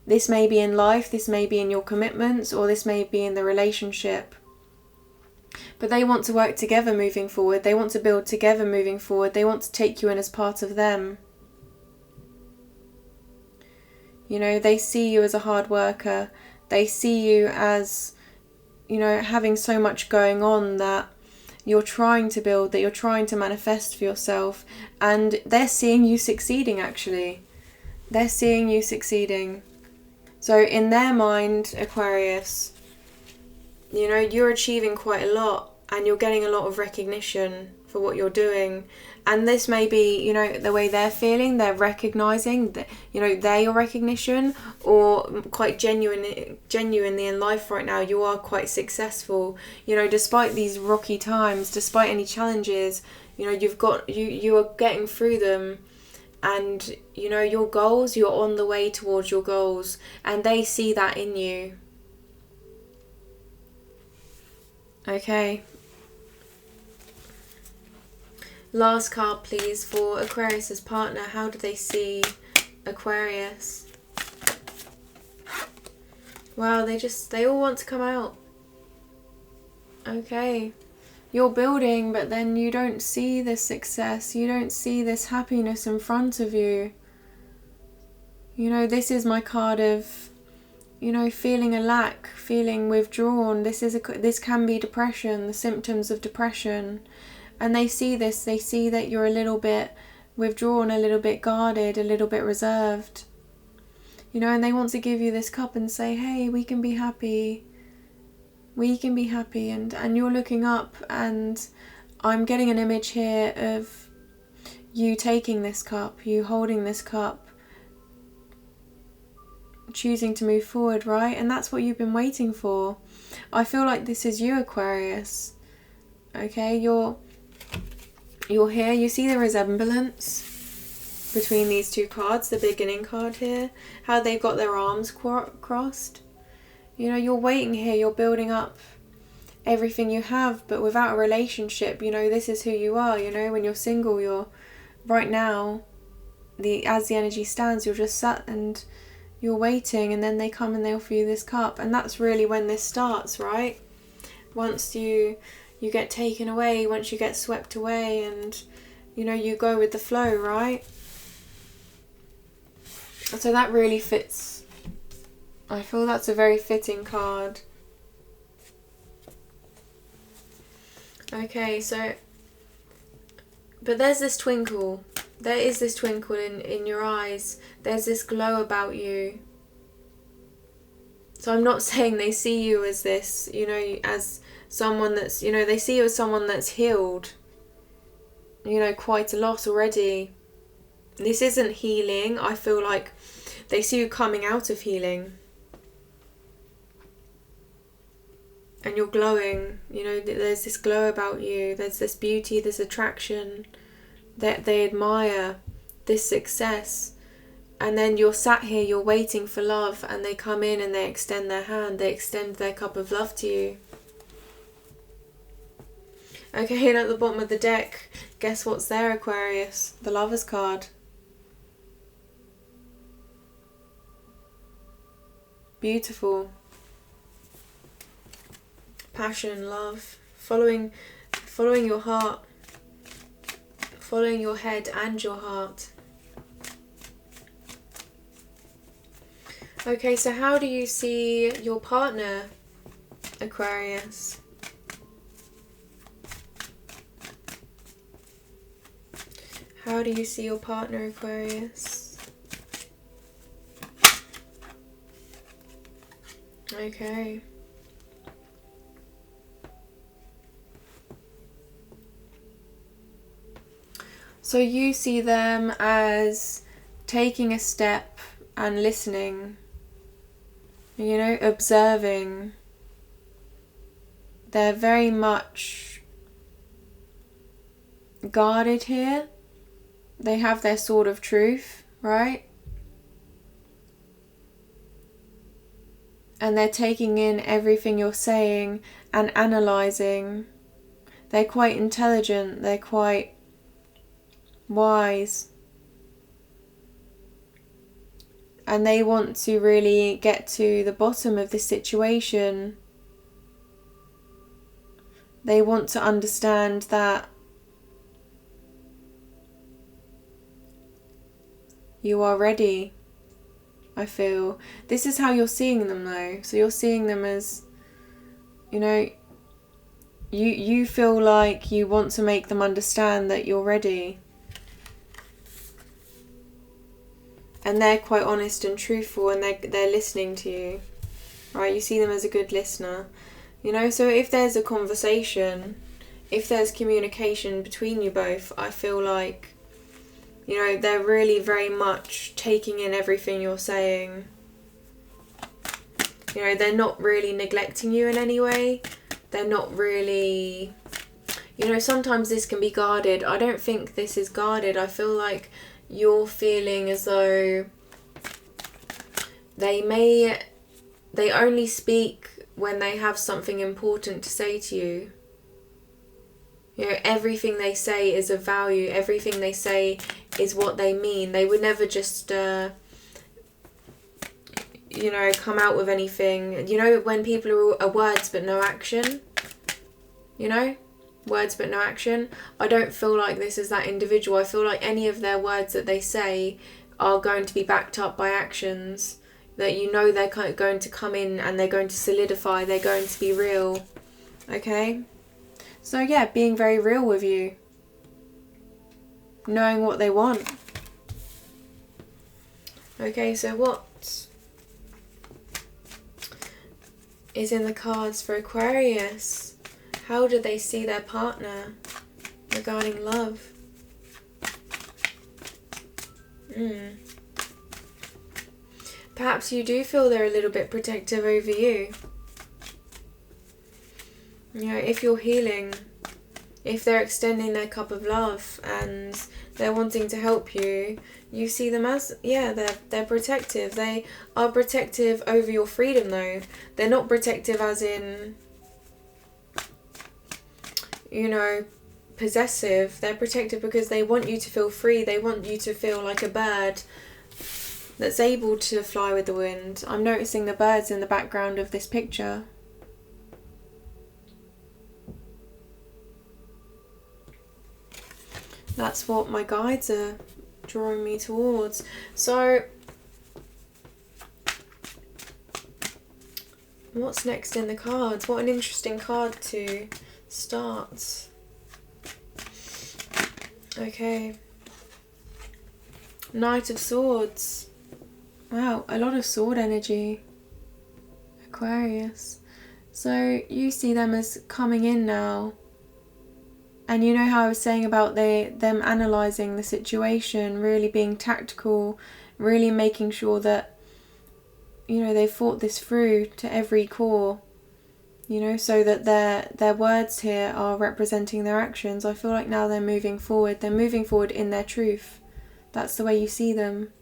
This may be in life, this may be in your commitments, or this may be in the relationship. But they want to work together moving forward. They want to build together moving forward. They want to take you in as part of them. You know, they see you as a hard worker. They see you as, you know, having so much going on that you're trying to build, that you're trying to manifest for yourself. And they're seeing you succeeding, actually. They're seeing you succeeding. So in their mind, Aquarius, you know, you're achieving quite a lot and you're getting a lot of recognition for what you're doing. And this may be, you know, the way they're feeling, they're recognizing that, you know, they're your recognition, or quite genuinely in life right now, you are quite successful. You know, despite these rocky times, despite any challenges, you know, you are getting through them. And, you know, your goals, you're on the way towards your goals. And they see that in you. Okay. Last card, please, for Aquarius's partner. How do they see Aquarius? Wow, they all want to come out. Okay. You're building, but then you don't see this success. You don't see this happiness in front of you. You know, this is my card of, you know, feeling a lack, feeling withdrawn. This can be depression, the symptoms of depression. And they see this, they see that you're a little bit withdrawn, a little bit guarded, a little bit reserved. You know, and they want to give you this cup and say, hey, we can be happy. We can be happy. And you're looking up, and I'm getting an image here of you taking this cup, you holding this cup, choosing to move forward, right? And that's what you've been waiting for. I feel like this is you, Aquarius. Okay, you're here. You see the resemblance between these two cards, the beginning card here, how they've got their arms crossed. You know, you're waiting here, you're building up everything you have, but without a relationship. You know, this is who you are. You know, when you're single, you're right now, as the energy stands, you're just sat and you're waiting, and then they come and they offer you this cup. And that's really when this starts, right? Once you get taken away, once you get swept away, and, you know, you go with the flow, right? So that really fits. I feel that's a very fitting card. Okay, so, but there's this twinkle. There is this twinkle in your eyes. There's this glow about you. So I'm not saying they see you as this, you know, as someone that's, you know, they see you as someone that's healed, you know, quite a lot already. This isn't healing. I feel like they see you coming out of healing. And you're glowing, you know, there's this glow about you. There's this beauty, this attraction that they admire, this success. And then you're sat here, you're waiting for love, and they come in and they extend their hand, they extend their cup of love to you. Okay, and at the bottom of the deck, guess what's there, Aquarius? The Lover's card. Beautiful. Passion, love, following your heart, following your head and your heart. Okay, so how do you see your partner, Aquarius? How do you see your partner, Aquarius? Okay. So you see them as taking a step and listening, you know, observing. They're very much guarded here. They have their sword of truth, right? And they're taking in everything you're saying and analysing. They're quite intelligent, they're quite wise. And they want to really get to the bottom of this situation. They want to understand that you are ready, I feel. This is how you're seeing them though. So you're seeing them as, you know, you feel like you want to make them understand that you're ready. And they're quite honest and truthful, and they're listening to you. Right? You see them as a good listener. You know, so if there's a conversation, if there's communication between you both, I feel like, you know, they're really very much taking in everything you're saying. You know, they're not really neglecting you in any way. They're not really, you know, sometimes this can be guarded. I don't think this is guarded. I feel like you're feeling as though they only speak when they have something important to say to you. You know, everything they say is of value. Everything they say is what they mean. They would never just, you know, come out with anything. You know, when people are words but no action, you know, words but no action. I don't feel like this is that individual. I feel like any of their words that they say are going to be backed up by actions. That you know they're going to come in and they're going to solidify, they're going to be real. Okay? So yeah, being very real with you. Knowing what they want. Okay, so what is in the cards for Aquarius? How do they see their partner regarding love? Perhaps you do feel they're a little bit protective over you. You know, if you're healing, if they're extending their cup of love and they're wanting to help you, you see them as, yeah, they're protective. They are protective over your freedom though. They're not protective as in, you know, possessive. They're protective because they want you to feel free. They want you to feel like a bird that's able to fly with the wind. I'm noticing the birds in the background of this picture. That's what my guides are drawing me towards. So, what's next in the cards? What an interesting card to start. Okay. Knight of Swords. Wow, a lot of sword energy. Aquarius. So you see them as coming in now. And you know how I was saying about them analysing the situation, really being tactical, really making sure that, you know, they thought this through to every core. You know, so that their words here are representing their actions. I feel like now they're moving forward. They're moving forward in their truth. That's the way you see them.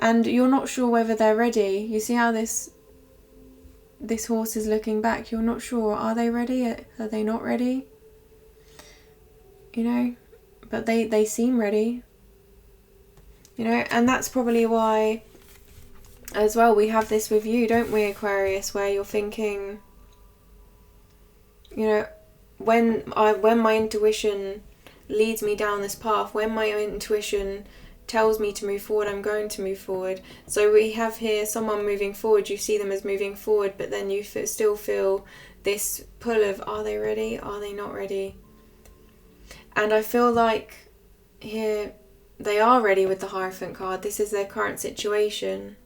And you're not sure whether they're ready. You see how this horse is looking back. You're not sure. Are they ready? Are they not ready? You know, but they seem ready. You know, and that's probably why as well we have this with you, don't we, Aquarius, where you're thinking, you know, when my intuition leads me down this path, when my intuition tells me to move forward, I'm going to move forward. So we have here someone moving forward. You see them as moving forward, but then you still feel this pull of, are they ready? Are they not ready? And I feel like here they are ready with the Hierophant card. This is their current situation.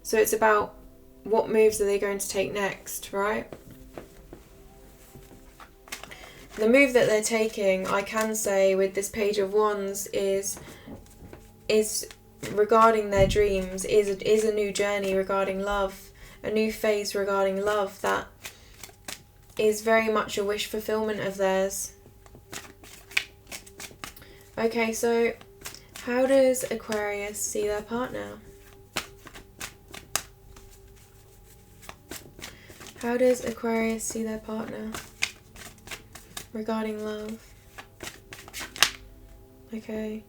So it's about what moves are they going to take next, right? the move that they're taking, I can say, with this Page of Wands is regarding their dreams, is a new journey regarding love, a new phase regarding love that is very much a wish fulfillment of theirs. Okay, so how does Aquarius see their partner? How does Aquarius see their partner regarding love? Okay.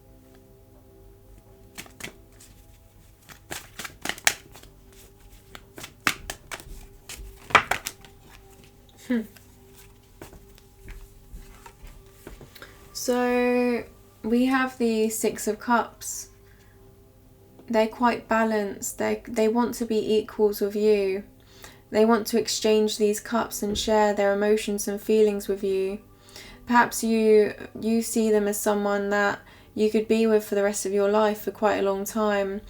So we have the Six of Cups. They're quite balanced. They want to be equals with you. They want to exchange these cups and share their emotions and feelings with you. Perhaps you see them as someone that you could be with for the rest of your life for quite a long time.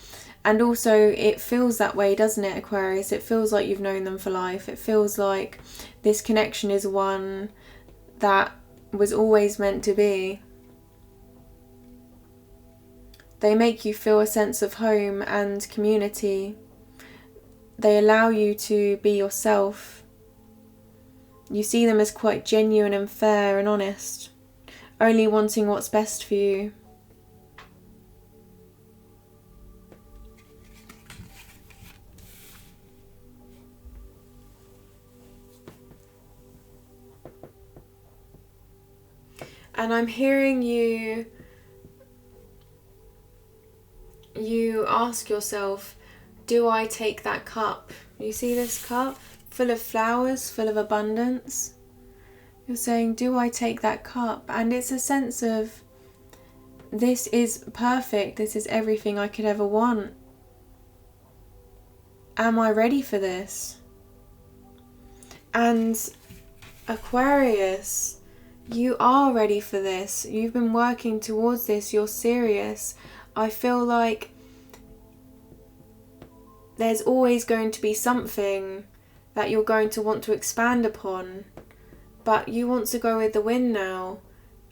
And also it feels that way, doesn't it, Aquarius? It feels like you've known them for life. It feels like this connection is one that was always meant to be. They make you feel a sense of home and community. They allow you to be yourself. You see them as quite genuine and fair and honest, only wanting what's best for you. And I'm hearing you ask yourself, do I take that cup? You see this cup? Full of flowers, full of abundance. You're saying, do I take that cup? And it's a sense of, this is perfect. This is everything I could ever want. Am I ready for this? And Aquarius, you are ready for this. You've been working towards this. You're serious. I feel like there's always going to be something that you're going to want to expand upon, but you want to go with the wind now.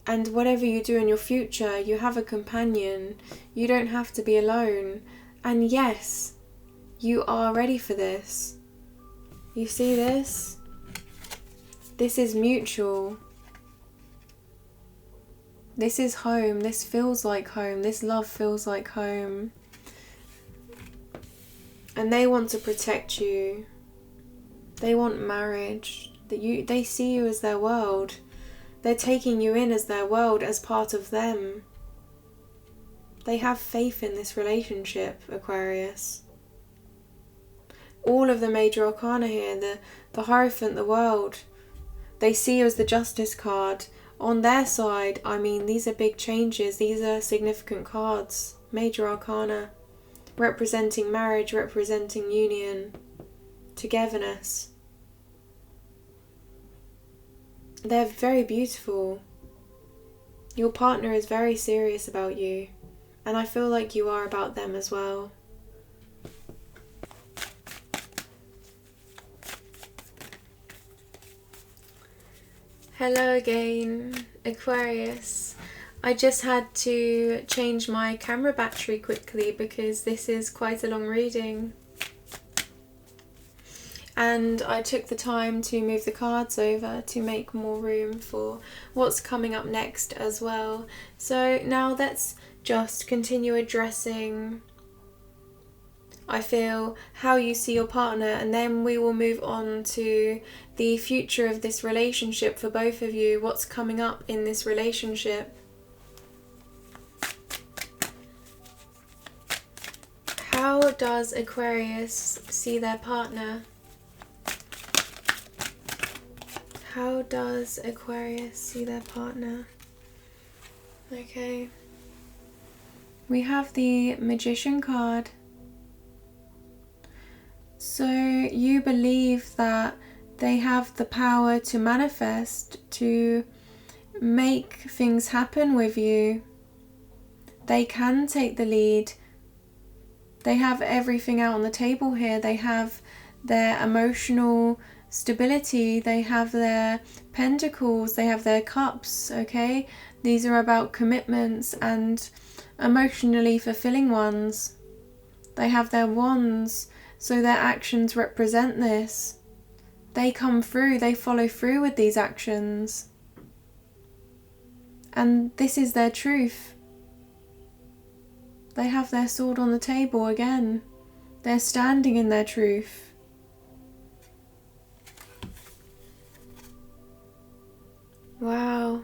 And whatever you do in your future, you have a companion. You don't have to be alone. And yes, you are ready for this. You see this? This is mutual. This is home. This feels like home. This love feels like home. And they want to protect you. They want marriage. They see you as their world. They're taking you in as their world, as part of them. They have faith in this relationship, Aquarius. All of the major arcana here, the Hierophant, the World, they see you as the Justice card. On their side, I mean, these are big changes. These are significant cards. Major arcana. Representing marriage, representing union, togetherness. They're very beautiful. Your partner is very serious about you, and I feel like you are about them as well. Hello again, Aquarius. I just had to change my camera battery quickly because this is quite a long reading. And I took the time to move the cards over to make more room for what's coming up next as well. So now let's just continue addressing, I feel, how you see your partner, and then we will move on to the future of this relationship for both of you, what's coming up in this relationship. How does Aquarius see their partner? How does Aquarius see their partner? Okay. We have the Magician card. So you believe that they have the power to manifest, to make things happen with you. They can take the lead. They have everything out on the table here. They have their emotional stability, they have their pentacles, they have their cups, okay? These are about commitments and emotionally fulfilling ones. They have their wands, so their actions represent this. They come through, they follow through with these actions. And this is their truth. They have their sword on the table again. They're standing in their truth. Wow.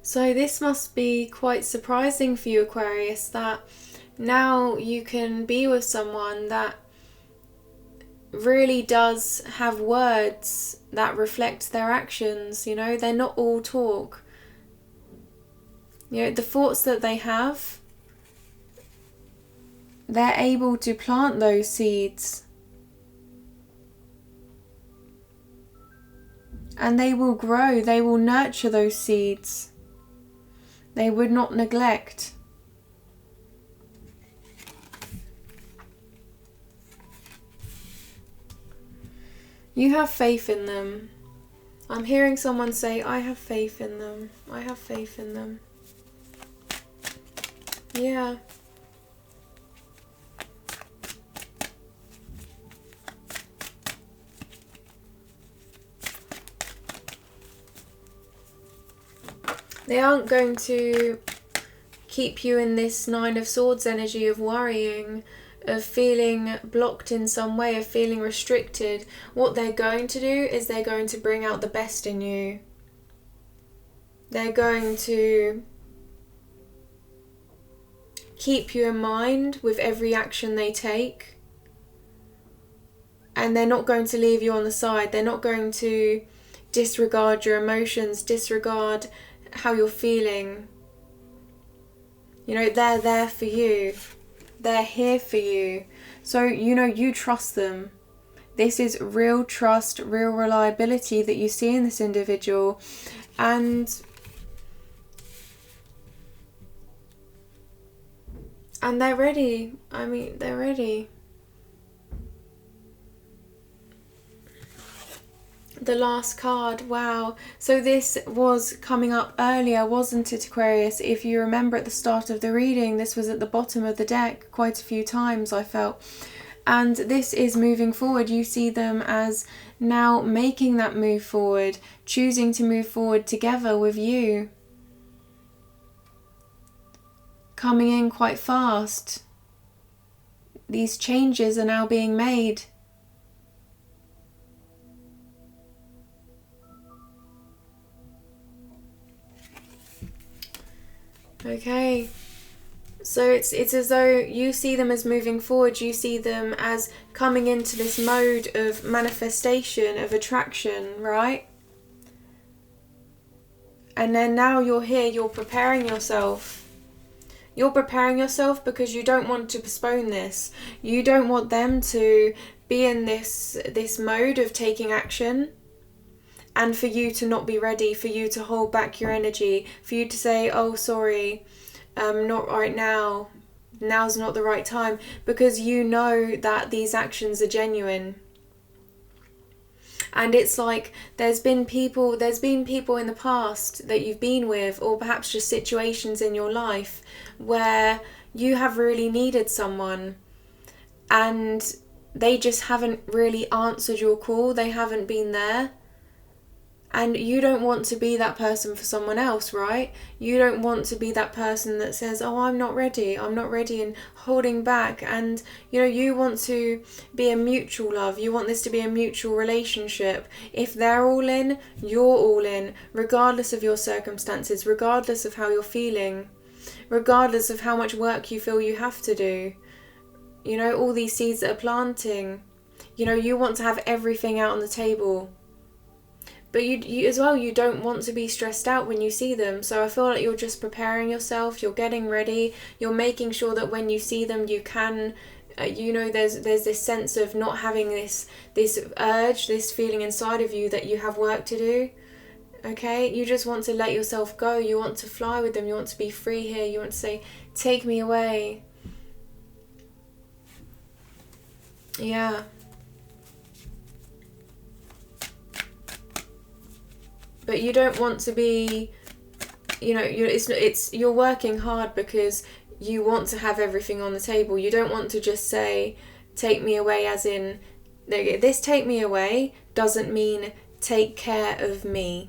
So this must be quite surprising for you, Aquarius, that now you can be with someone that really does have words that reflect their actions. You know, they're not all talk. You know, the thoughts that they have, they're able to plant those seeds. And they will grow, they will nurture those seeds. They would not neglect. You have faith in them. I'm hearing someone say, I have faith in them. I have faith in them. Yeah. They aren't going to keep you in this Nine of Swords energy of worrying, of feeling blocked in some way, of feeling restricted. What they're going to do is they're going to bring out the best in you. They're going to keep you in mind with every action they take. And they're not going to leave you on the side. They're not going to disregard your emotions, disregard how you're feeling. You know, they're there for you. They're here for you. So, you know, you trust them. This is real trust, real reliability that you see in this individual. And they're ready. I mean, they're ready. The last card, wow. So this was coming up earlier, wasn't it, Aquarius? If you remember at the start of the reading, this was at the bottom of the deck quite a few times, I felt. And this is moving forward. You see them as now making that move forward, choosing to move forward together with you. Coming in quite fast. These changes are now being made. Okay, so it's as though you see them as moving forward, you see them as coming into this mode of manifestation, of attraction, right? And then now you're here, you're preparing yourself. You're preparing yourself because you don't want to postpone this. You don't want them to be in this mode of taking action. And for you to not be ready, for you to hold back your energy, for you to say, oh, sorry, not right now. Now's not the right time. Because you know that these actions are genuine. And it's like there's been people in the past that you've been with, or perhaps just situations in your life where you have really needed someone and they just haven't really answered your call. They haven't been there. And you don't want to be that person for someone else, right? You don't want to be that person that says, oh, I'm not ready, and holding back. And, you know, you want to be a mutual love. You want this to be a mutual relationship. If they're all in, you're all in, regardless of your circumstances, regardless of how you're feeling, regardless of how much work you feel you have to do. You know, all these seeds that are planting, you know, you want to have everything out on the table. But you as well, you don't want to be stressed out when you see them. So I feel like you're just preparing yourself, you're getting ready, you're making sure that when you see them, you can, you know, there's this sense of not having this urge, this feeling inside of you that you have work to do. Okay, you just want to let yourself go, you want to fly with them, you want to be free here, you want to say, take me away. Yeah. but you don't want to be, you know, you're working hard because you want to have everything on the table. You don't want to just say, take me away, as in, this take me away doesn't mean take care of me.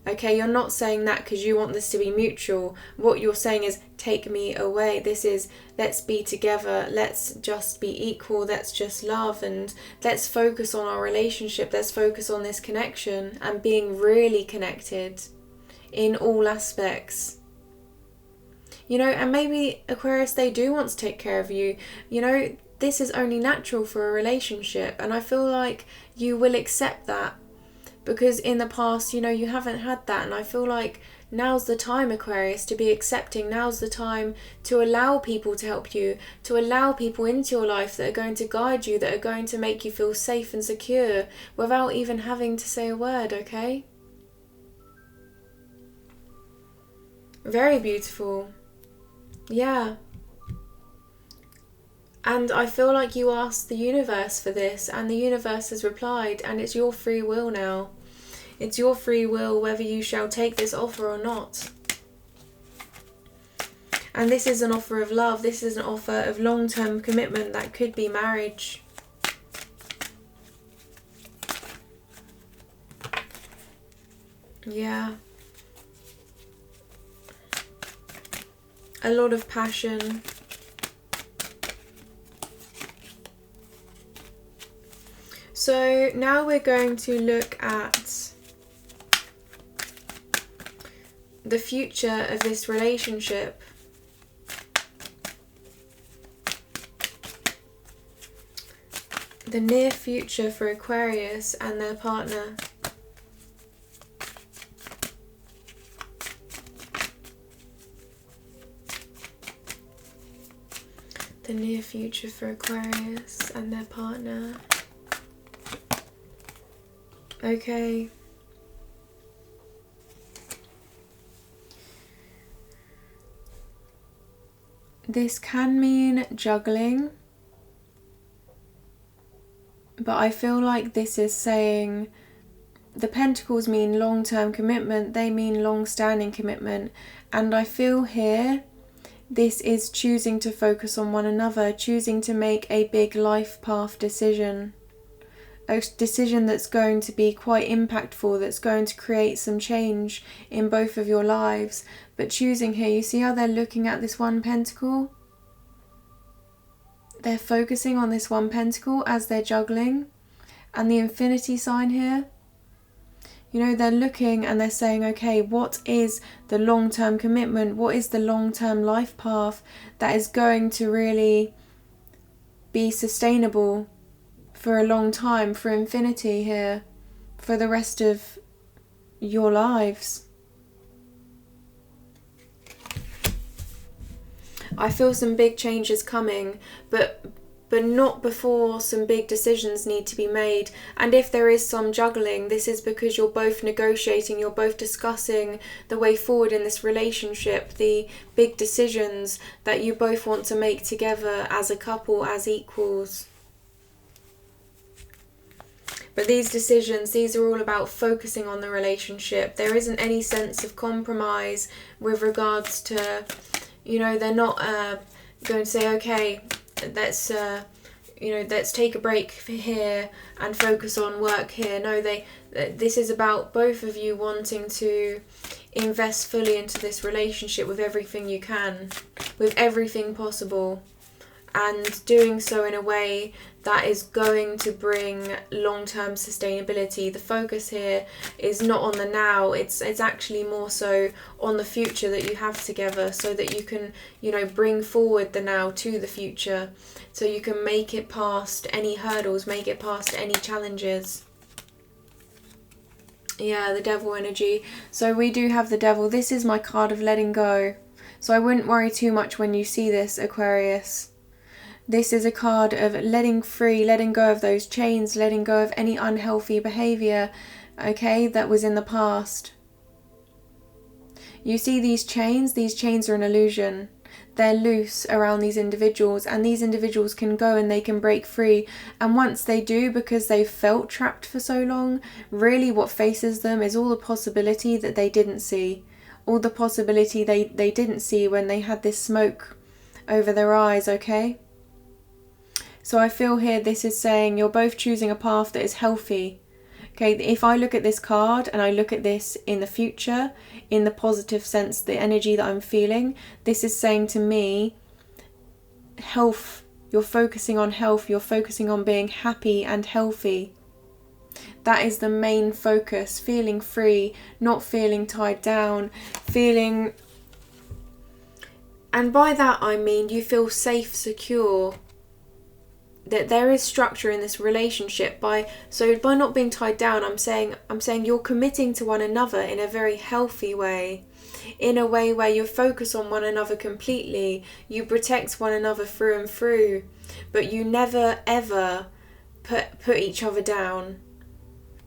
Okay, you're not saying that because you want this to be mutual. What you're saying is, take me away. This is, let's be together. Let's just be equal. Let's just love, and let's focus on our relationship. Let's focus on this connection and being really connected in all aspects. You know, and maybe Aquarius, they do want to take care of you. You know, this is only natural for a relationship, and I feel like you will accept that. Because in the past, you know, you haven't had that. And I feel like now's the time, Aquarius, to be accepting. Now's the time to allow people to help you, to allow people into your life that are going to guide you, that are going to make you feel safe and secure without even having to say a word, okay? Very beautiful. Yeah. And I feel like you asked the universe for this, and the universe has replied, and it's your free will now. It's your free will whether you shall take this offer or not. And this is an offer of love. This is an offer of long-term commitment that could be marriage. Yeah. A lot of passion. So now we're going to look at the future of this relationship. The near future for Aquarius and their partner. The near future for Aquarius and their partner. Okay. This can mean juggling, but I feel like this is saying the Pentacles mean long-term commitment, they mean long-standing commitment, and I feel here this is choosing to focus on one another, choosing to make a big life path decision. A decision that's going to be quite impactful, that's going to create some change in both of your lives. But choosing here, you see how they're looking at this one pentacle? They're focusing on this one pentacle as they're juggling. And the infinity sign here, you know, they're looking and they're saying, okay, what is the long-term commitment? What is the long-term life path that is going to really be sustainable for a long time, for infinity here, for the rest of your lives? I feel some big changes coming, but not before some big decisions need to be made. And if there is some juggling, this is because you're both negotiating, you're both discussing the way forward in this relationship, the big decisions that you both want to make together as a couple, as equals. But these decisions, these are all about focusing on the relationship. There isn't any sense of compromise with regards to, you know, they're not going to say, okay, let's take a break for here and focus on work here. No, this is about both of you wanting to invest fully into this relationship with everything you can, with everything possible, and doing so in a way that is going to bring long-term sustainability. The focus here is not on the now, it's actually more so on the future that you have together, so that you can, you know, bring forward the now to the future, so you can make it past any hurdles, make it past any challenges. Yeah, the devil energy. So we do have the devil. This is my card of letting go. So I wouldn't worry too much when you see this, Aquarius. This is a card of letting free, letting go of those chains, letting go of any unhealthy behaviour, okay, that was in the past. You see these chains are an illusion. they're loose around these individuals, and these individuals can go and they can break free. And once they do, because they've felt trapped for so long, really what faces them is all the possibility that they didn't see, all the possibility they didn't see when they had this smoke over their eyes, okay? So I feel here this is saying you're both choosing a path that is healthy. Okay, if I look at this card and I look at this in the future, in the positive sense, the energy that I'm feeling, this is saying to me, health. You're focusing on health. You're focusing on being happy and healthy. That is the main focus. Feeling free, not feeling tied down, feeling... And by that I mean you feel safe, secure. That there is structure in this relationship. By not being tied down, I'm saying you're committing to one another in a very healthy way, in a way where you focus on one another completely, you protect one another through and through, but you never ever put each other down.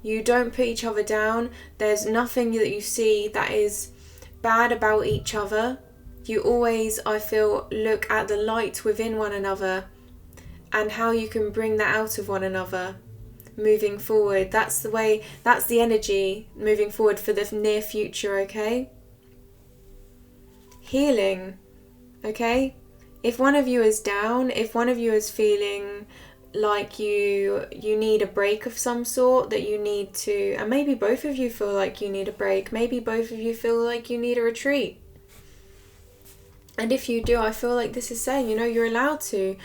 You don't put each other down. There's nothing that you see that is bad about each other. You always, I feel, look at the light within one another and how you can bring that out of one another moving forward. That's the way, that's the energy moving forward for the near future, okay? Healing, okay? If one of you is down, if one of you is feeling like you need a break of some sort, that you need to, and maybe both of you feel like you need a break, maybe both of you feel like you need a retreat. And if you do, I feel like this is saying, you're allowed to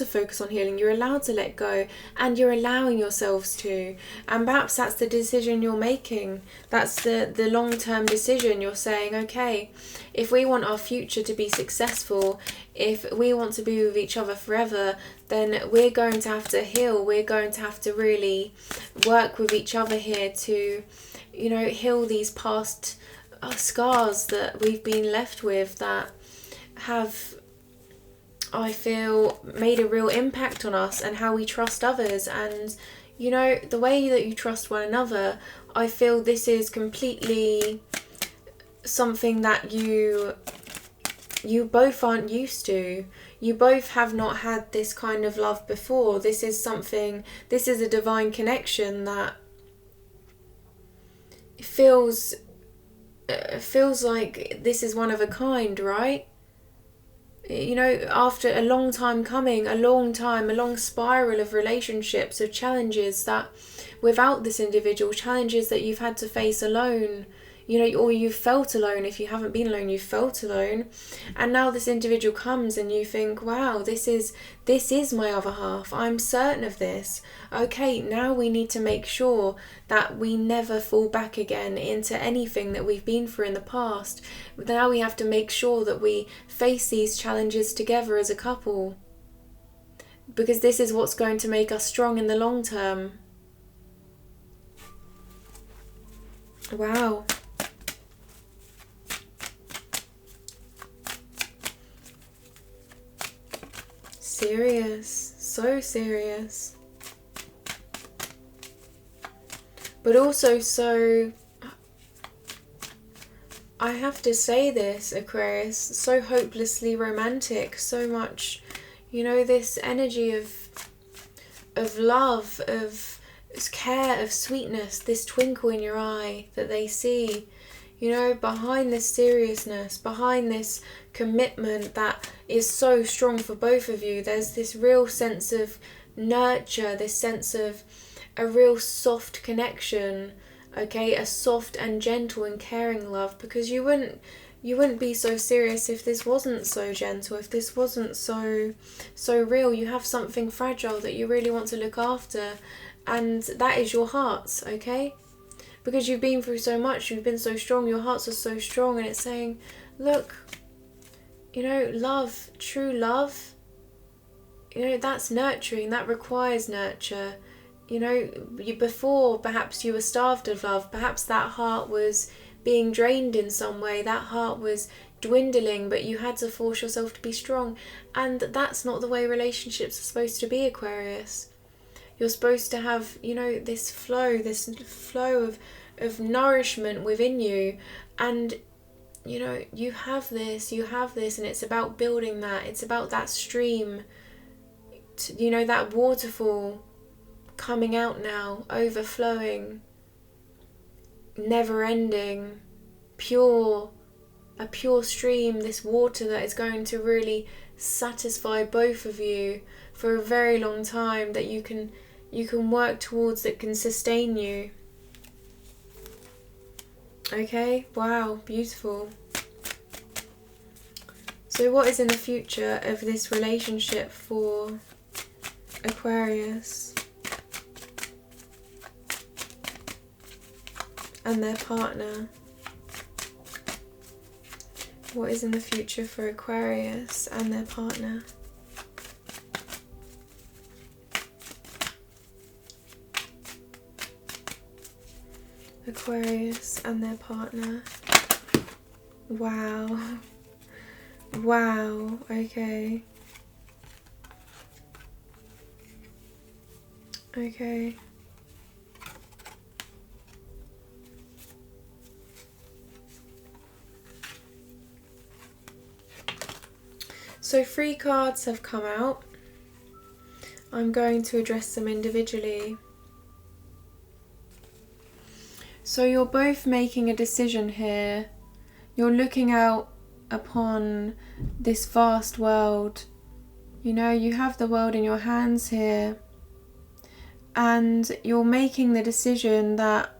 focus on healing, you're allowed to let go, and you're allowing yourselves to. And perhaps that's the decision you're making. That's the long-term decision. You're saying, okay, if we want our future to be successful, if we want to be with each other forever, then we're going to have to heal. We're going to have to really work with each other here to, heal these past scars that we've been left with, that have, I feel, made a real impact on us and how we trust others. And the way that you trust one another, I feel this is completely something that you both aren't used to. You both have not had this kind of love before. This is a divine connection that feels like this is one of a kind, right? After a long time coming, a long spiral of relationships, of challenges that without this individual, challenges that you've had to face alone, or you've felt alone. If you haven't been alone, you've felt alone. And now this individual comes and you think, wow, this is my other half. I'm certain of this. Okay, now we need to make sure that we never fall back again into anything that we've been through in the past. Now we have to make sure that we face these challenges together as a couple, because this is what's going to make us strong in the long term. Wow. Serious, so serious. But also so, I have to say this, Aquarius, so hopelessly romantic, so much, this energy of love, of care, of sweetness, this twinkle in your eye that they see, behind this seriousness, behind this commitment that is so strong for both of you. There's this real sense of nurture, this sense of a real soft connection, okay, a soft and gentle and caring love, because you wouldn't be so serious if this wasn't so gentle, if this wasn't so real. You have something fragile that you really want to look after, and that is your hearts, okay? Because you've been through so much, you've been so strong, your hearts are so strong, and it's saying, look, love, true love, that's nurturing, that requires nurture. Before perhaps you were starved of love, perhaps that heart was being drained in some way, that heart was dwindling, but you had to force yourself to be strong. And that's not the way relationships are supposed to be, Aquarius. You're supposed to have, this flow of nourishment within you. And, you know, you have this, and it's about building that. It's about that stream, you know, that waterfall coming out now, overflowing, never ending, pure, a pure stream, this water that is going to really satisfy both of you for a very long time, that you can work towards, that can sustain you. Okay, wow, beautiful. So what is in the future of this relationship for Aquarius and their partner? What is in the future for Aquarius and their partner? Aquarius and their partner. Wow. Wow, okay. Okay. So 3 cards have come out. I'm going to address them individually. So you're both making a decision here. You're looking out upon this vast world. You know, you have the world in your hands here. And you're making the decision that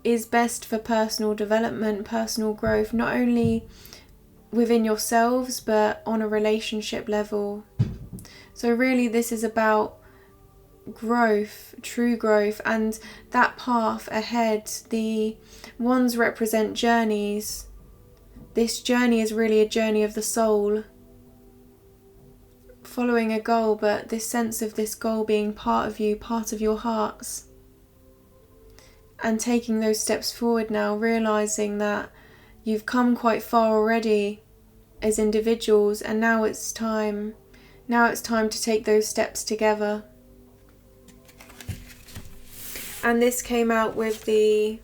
is best for personal development, personal growth, not only within yourselves, but on a relationship level. So really this is about growth, true growth, and that path ahead. The wands represent journeys. This journey is really a journey of the soul, following a goal, but this sense of this goal being part of you, part of your hearts, and taking those steps forward now, realizing that you've come quite far already as individuals, and now it's time to take those steps together. And this came out with the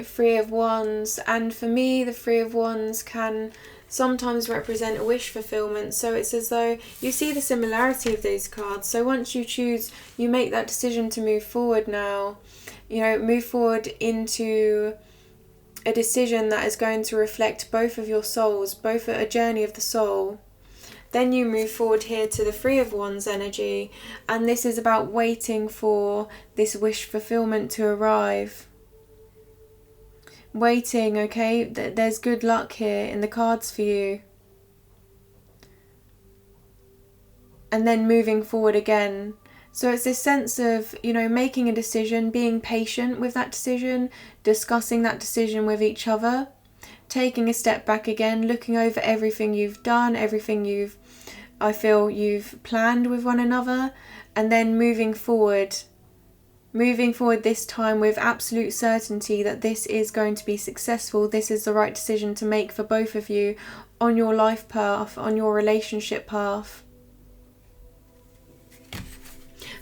3 of Wands, and for me the 3 of Wands can sometimes represent a wish fulfillment. So it's as though you see the similarity of those cards. So once you choose, you make that decision to move forward now, you know, move forward into a decision that is going to reflect both of your souls, both a journey of the soul. Then you move forward here to the 3 of Wands energy, and this is about waiting for this wish fulfillment to arrive. Waiting, okay? There's good luck here in the cards for you. And then moving forward again. So it's this sense of, you know, making a decision, being patient with that decision, discussing that decision with each other, taking a step back again, looking over everything you've done, everything I feel you've planned with one another, and then moving forward this time with absolute certainty that this is going to be successful. This is the right decision to make for both of you on your life path, on your relationship path.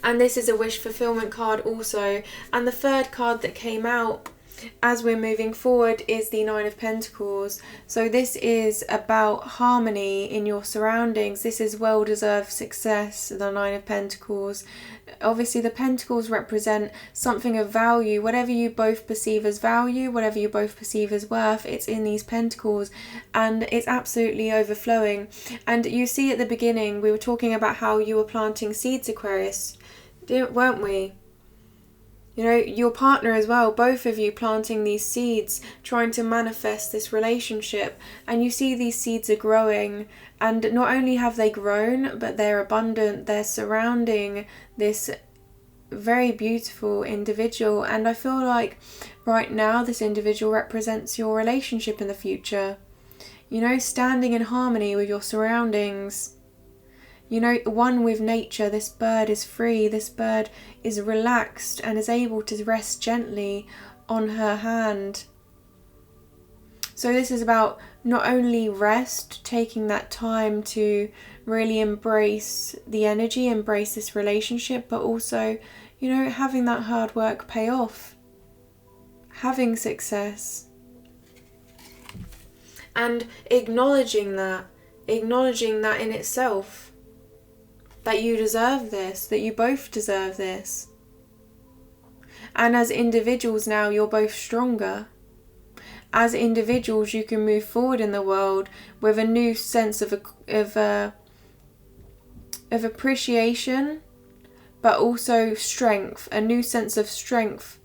And this is a wish fulfillment card also. And the 3rd card that came out as we're moving forward is the 9 of Pentacles. So this is about harmony in your surroundings. This is well-deserved success, the 9 of Pentacles. Obviously the Pentacles represent something of value. Whatever you both perceive as value, whatever you both perceive as worth, it's in these Pentacles, and it's absolutely overflowing. And you see at the beginning we were talking about how you were planting seeds, Aquarius, weren't we? You know, your partner as well, both of you planting these seeds, trying to manifest this relationship. And you see these seeds are growing, and not only have they grown, but they're abundant. They're surrounding this very beautiful individual. And I feel like right now this individual represents your relationship in the future. You know, standing in harmony with your surroundings. You know, one with nature. This bird is free. This bird is relaxed and is able to rest gently on her hand. So this is about not only rest, taking that time to really embrace the energy, embrace this relationship, but also, you know, having that hard work pay off, having success, and acknowledging that in itself, that you deserve this, that you both deserve this. And as individuals now, you're both stronger. As individuals, you can move forward in the world with a new sense of appreciation, but also strength, a new sense of strength.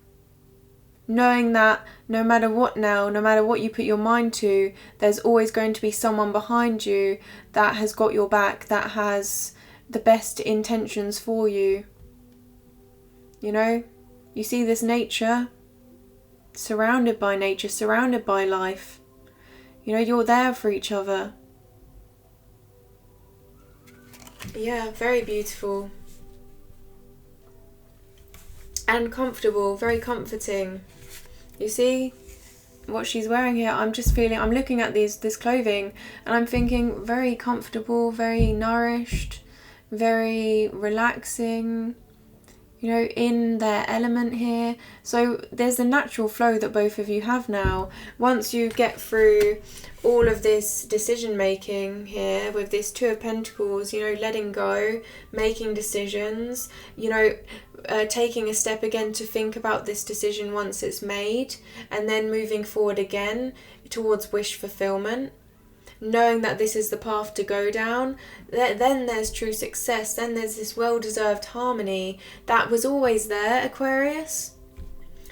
Knowing that no matter what now, no matter what you put your mind to, there's always going to be someone behind you that has got your back, that has the best intentions for you. You know, you see this nature, surrounded by nature, surrounded by life. You know, you're there for each other. Yeah, very beautiful. And comfortable, very comforting. You see what she's wearing here? I'm just feeling, I'm looking at this clothing and I'm thinking very comfortable, very nourished, very relaxing, you know, in their element here. So there's a natural flow that both of you have now. Once you get through all of this decision making here with this Two of Pentacles, you know, letting go, making decisions, you know, taking a step again to think about this decision once it's made, and then moving forward again towards wish fulfillment, knowing that this is the path to go down. Then there's true success, then there's this well-deserved harmony that was always there, Aquarius.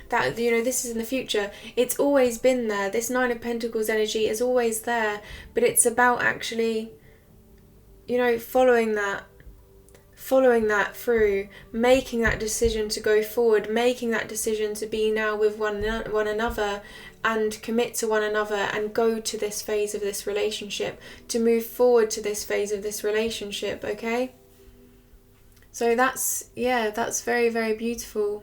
That, you know, this is in the future. It's always been there. This Nine of Pentacles energy is always there, but it's about actually, you know, following that through, making that decision to go forward, making that decision to be now with one another and commit to one another and go to this phase of this relationship, to move forward to this phase of this relationship, okay? So that's very, very beautiful.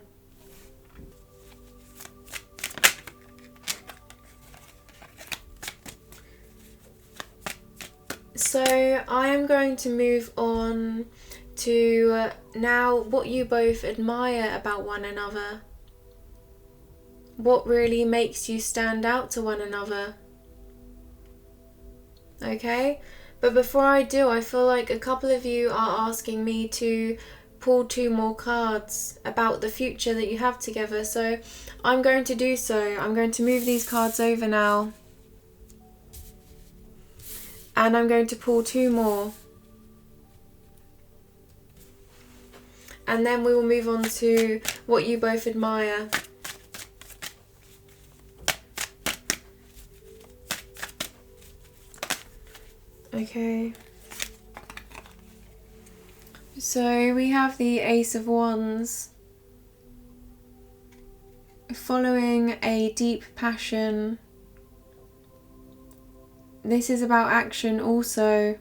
So I am going to move on to now what you both admire about one another. What really makes you stand out to one another. Okay? But before I do, I feel like a couple of you are asking me to pull 2 more cards about the future that you have together. So I'm going to do so. I'm going to move these cards over now. And I'm going to pull 2 more. And then we will move on to what you both admire. Okay. So we have the Ace of Wands. Following a deep passion. This is about action also.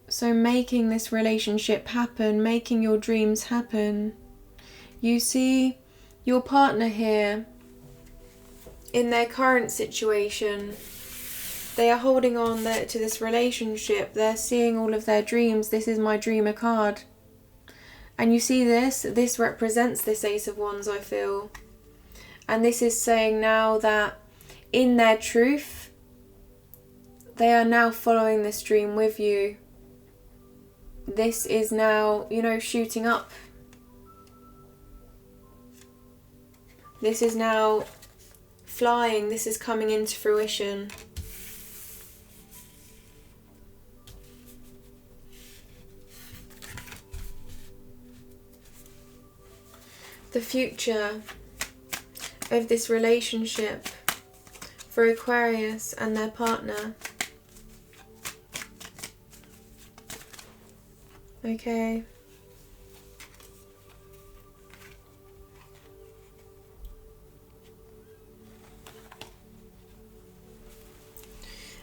So making this relationship happen, making your dreams happen. You see your partner here in their current situation. They are holding on to this relationship. They're seeing all of their dreams. This is my dreamer card. And you see this represents this Ace of Wands, I feel. And this is saying now that in their truth, they are now following this dream with you. This is now, you know, shooting up. This is now flying. This is coming into fruition. The future of this relationship for Aquarius and their partner. Okay.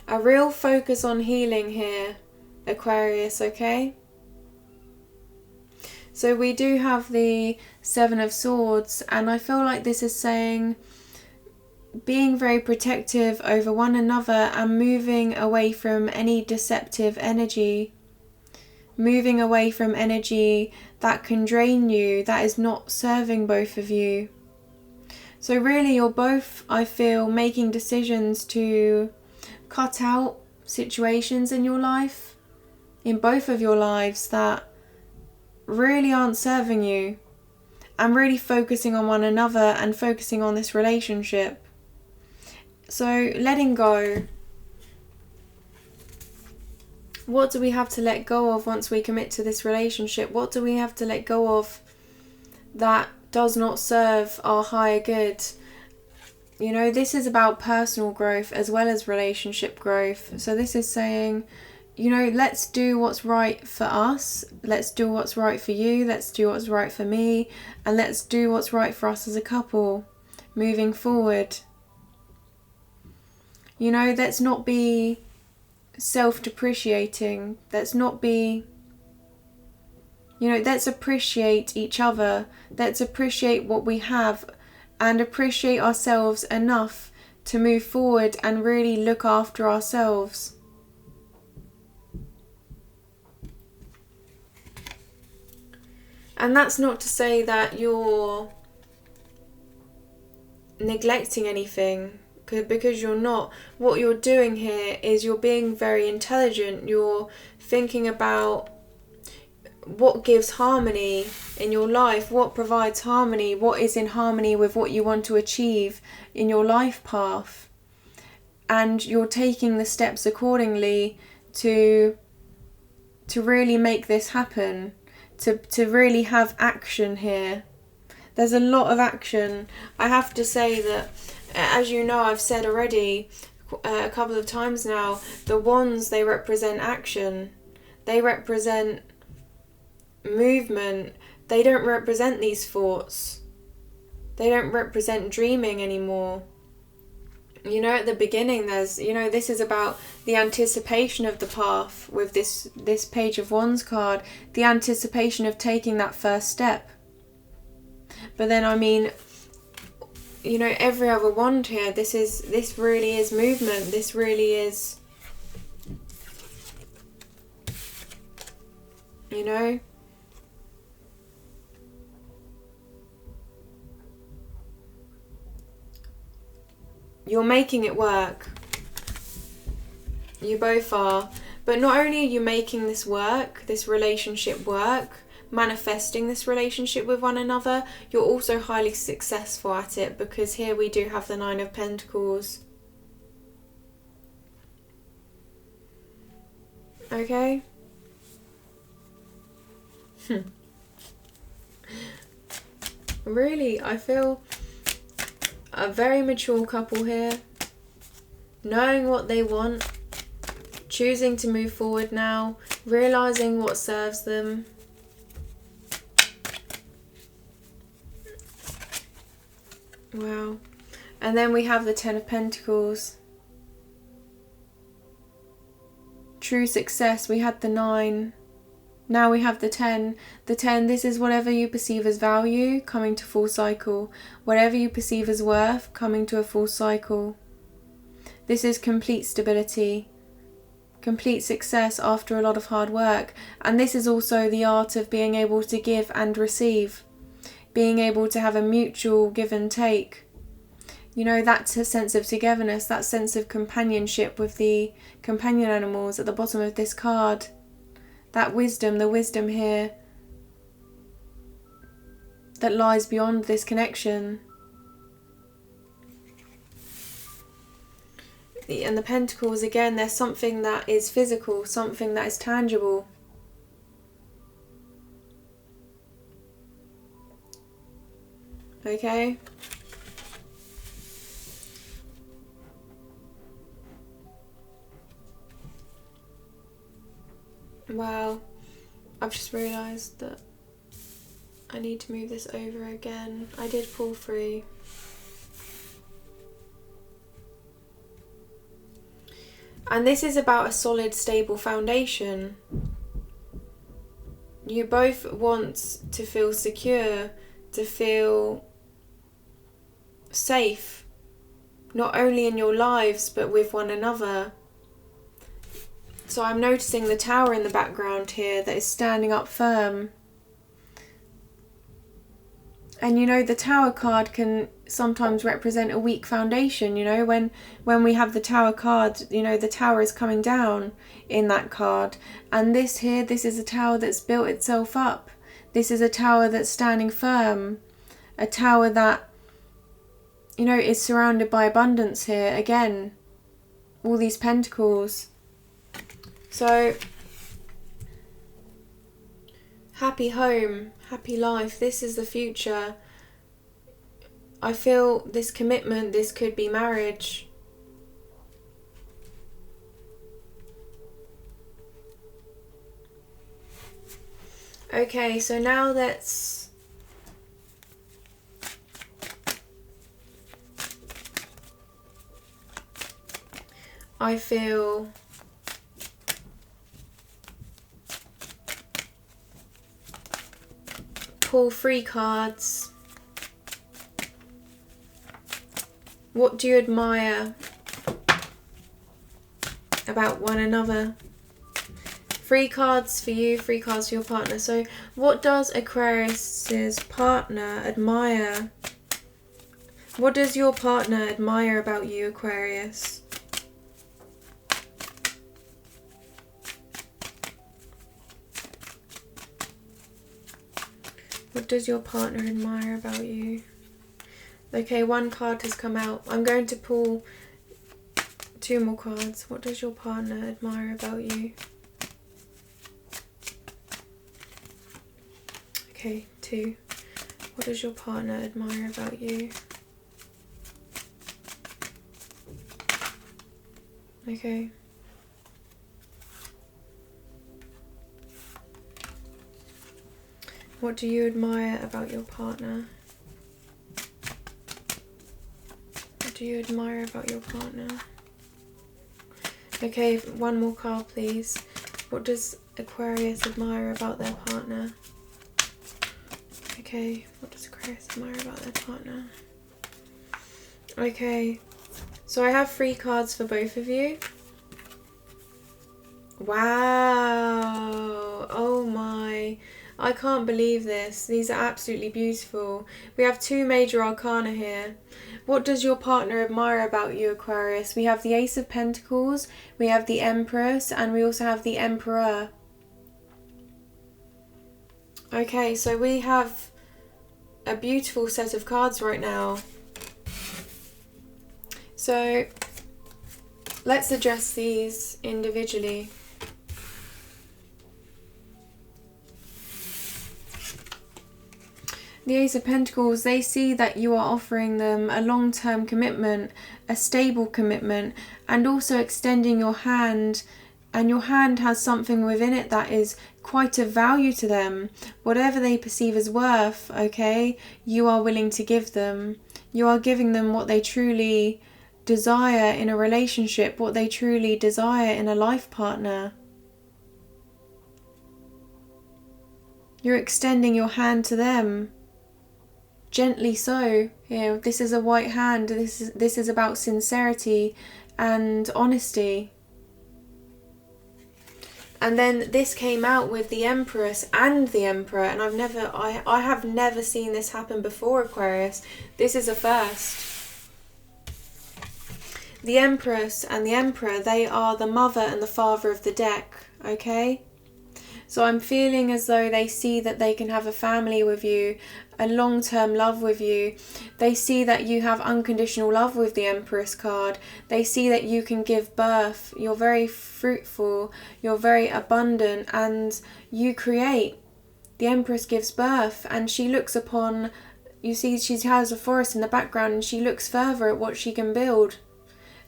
A real focus on healing here, Aquarius, okay? So we do have the Seven of Swords, and I feel like this is saying being very protective over one another and moving away from any deceptive energy. Moving away from energy that can drain you, that is not serving both of you. So really you're both, I feel, making decisions to cut out situations in your life, in both of your lives, that really aren't serving you, and really focusing on one another and focusing on this relationship. So letting go. What do we have to let go of once we commit to this relationship? What do we have to let go of that does not serve our higher good? You know, this is about personal growth as well as relationship growth. So this is saying, you know, let's do what's right for us. Let's do what's right for you. Let's do what's right for me. And let's do what's right for us as a couple moving forward. You know, let's not be self-depreciating. Let's not be, you know, let's appreciate each other. Let's appreciate what we have and appreciate ourselves enough to move forward and really look after ourselves. And that's not to say that you're neglecting anything, because you're not. What you're doing here is you're being very intelligent. You're thinking about what gives harmony in your life, what provides harmony, what is in harmony with what you want to achieve in your life path. And you're taking the steps accordingly to really make this happen, to really have action here. There's a lot of action. I have to say that, as you know, I've said already a couple of times now, the wands, they represent action. They represent movement. They don't represent these thoughts. They don't represent dreaming anymore. You know, at the beginning there's, you know, this is about the anticipation of the path with this Page of Wands card, the anticipation of taking that first step. But then, I mean, you know, every other wand here, this really is movement. This really is, you know, you're making it work. You both are. But not only are you making this work, this relationship work, manifesting this relationship with one another, you're also highly successful at it, because here we do have the Nine of Pentacles. Okay? Really, I feel a very mature couple here, knowing what they want, choosing to move forward now, realising what serves them. Wow. And then we have the Ten of Pentacles. True success. We had the 9. Now we have the 10. The 10, this is whatever you perceive as value coming to full cycle. Whatever you perceive as worth coming to a full cycle. This is complete stability. Complete success after a lot of hard work. And this is also the art of being able to give and receive. Being able to have a mutual give and take. You know, that's a sense of togetherness, that sense of companionship with the companion animals at the bottom of this card. That wisdom, the wisdom here that lies beyond this connection. And the Pentacles, again, there's something that is physical, something that is tangible. Okay? Wow. I've just realised that I need to move this over again. I did pull 3. And this is about a solid, stable foundation. You both want to feel secure, to feel safe, not only in your lives but with one another. So I'm noticing the Tower in the background here that is standing up firm. And you know, the Tower card can sometimes represent a weak foundation. You know, when we have the Tower card, you know, the Tower is coming down in that card. And this here, this is a tower that's built itself up. This is a tower that's standing firm. A tower that, you know, is surrounded by abundance here. Again, all these pentacles. So, happy home, happy life. This is the future. I feel this commitment, this could be marriage. Okay, so now let's I feel pull 3 cards. What do you admire about one another? 3 cards for you, 3 cards for your partner. So what does Aquarius's partner admire? What does your partner admire about you, Aquarius? What does your partner admire about you? Okay, 1 card has come out. I'm going to pull 2 more cards. What does your partner admire about you? Okay, 2. What does your partner admire about you? Okay. What do you admire about your partner? What do you admire about your partner? Okay, 1 more card, please. What does Aquarius admire about their partner? Okay, what does Aquarius admire about their partner? Okay, so I have 3 cards for both of you. Wow, oh my, I can't believe this. These are absolutely beautiful. We have 2 major arcana here. What does your partner admire about you, Aquarius? We have the Ace of Pentacles, we have the Empress, and we also have the Emperor. Okay, so we have a beautiful set of cards right now. So let's address these individually. The Ace of Pentacles, they see that you are offering them a long-term commitment, a stable commitment, and also extending your hand. And your hand has something within it that is quite of value to them. Whatever they perceive as worth, okay, you are willing to give them. You are giving them what they truly desire in a relationship, what they truly desire in a life partner. You're extending your hand to them. Gently so. You know, this is a white hand. This is about sincerity and honesty. And then this came out with the Empress and the Emperor, and I have never seen this happen before, Aquarius. This is a first. The Empress and the Emperor, they are the mother and the father of the deck, okay? So I'm feeling as though they see that they can have a family with you, a long-term love with you. They see that you have unconditional love with the Empress card. They see that you can give birth. You're very fruitful. You're very abundant, and you create. The Empress gives birth, and she looks upon, you see she has a forest in the background, and she looks further at what she can build.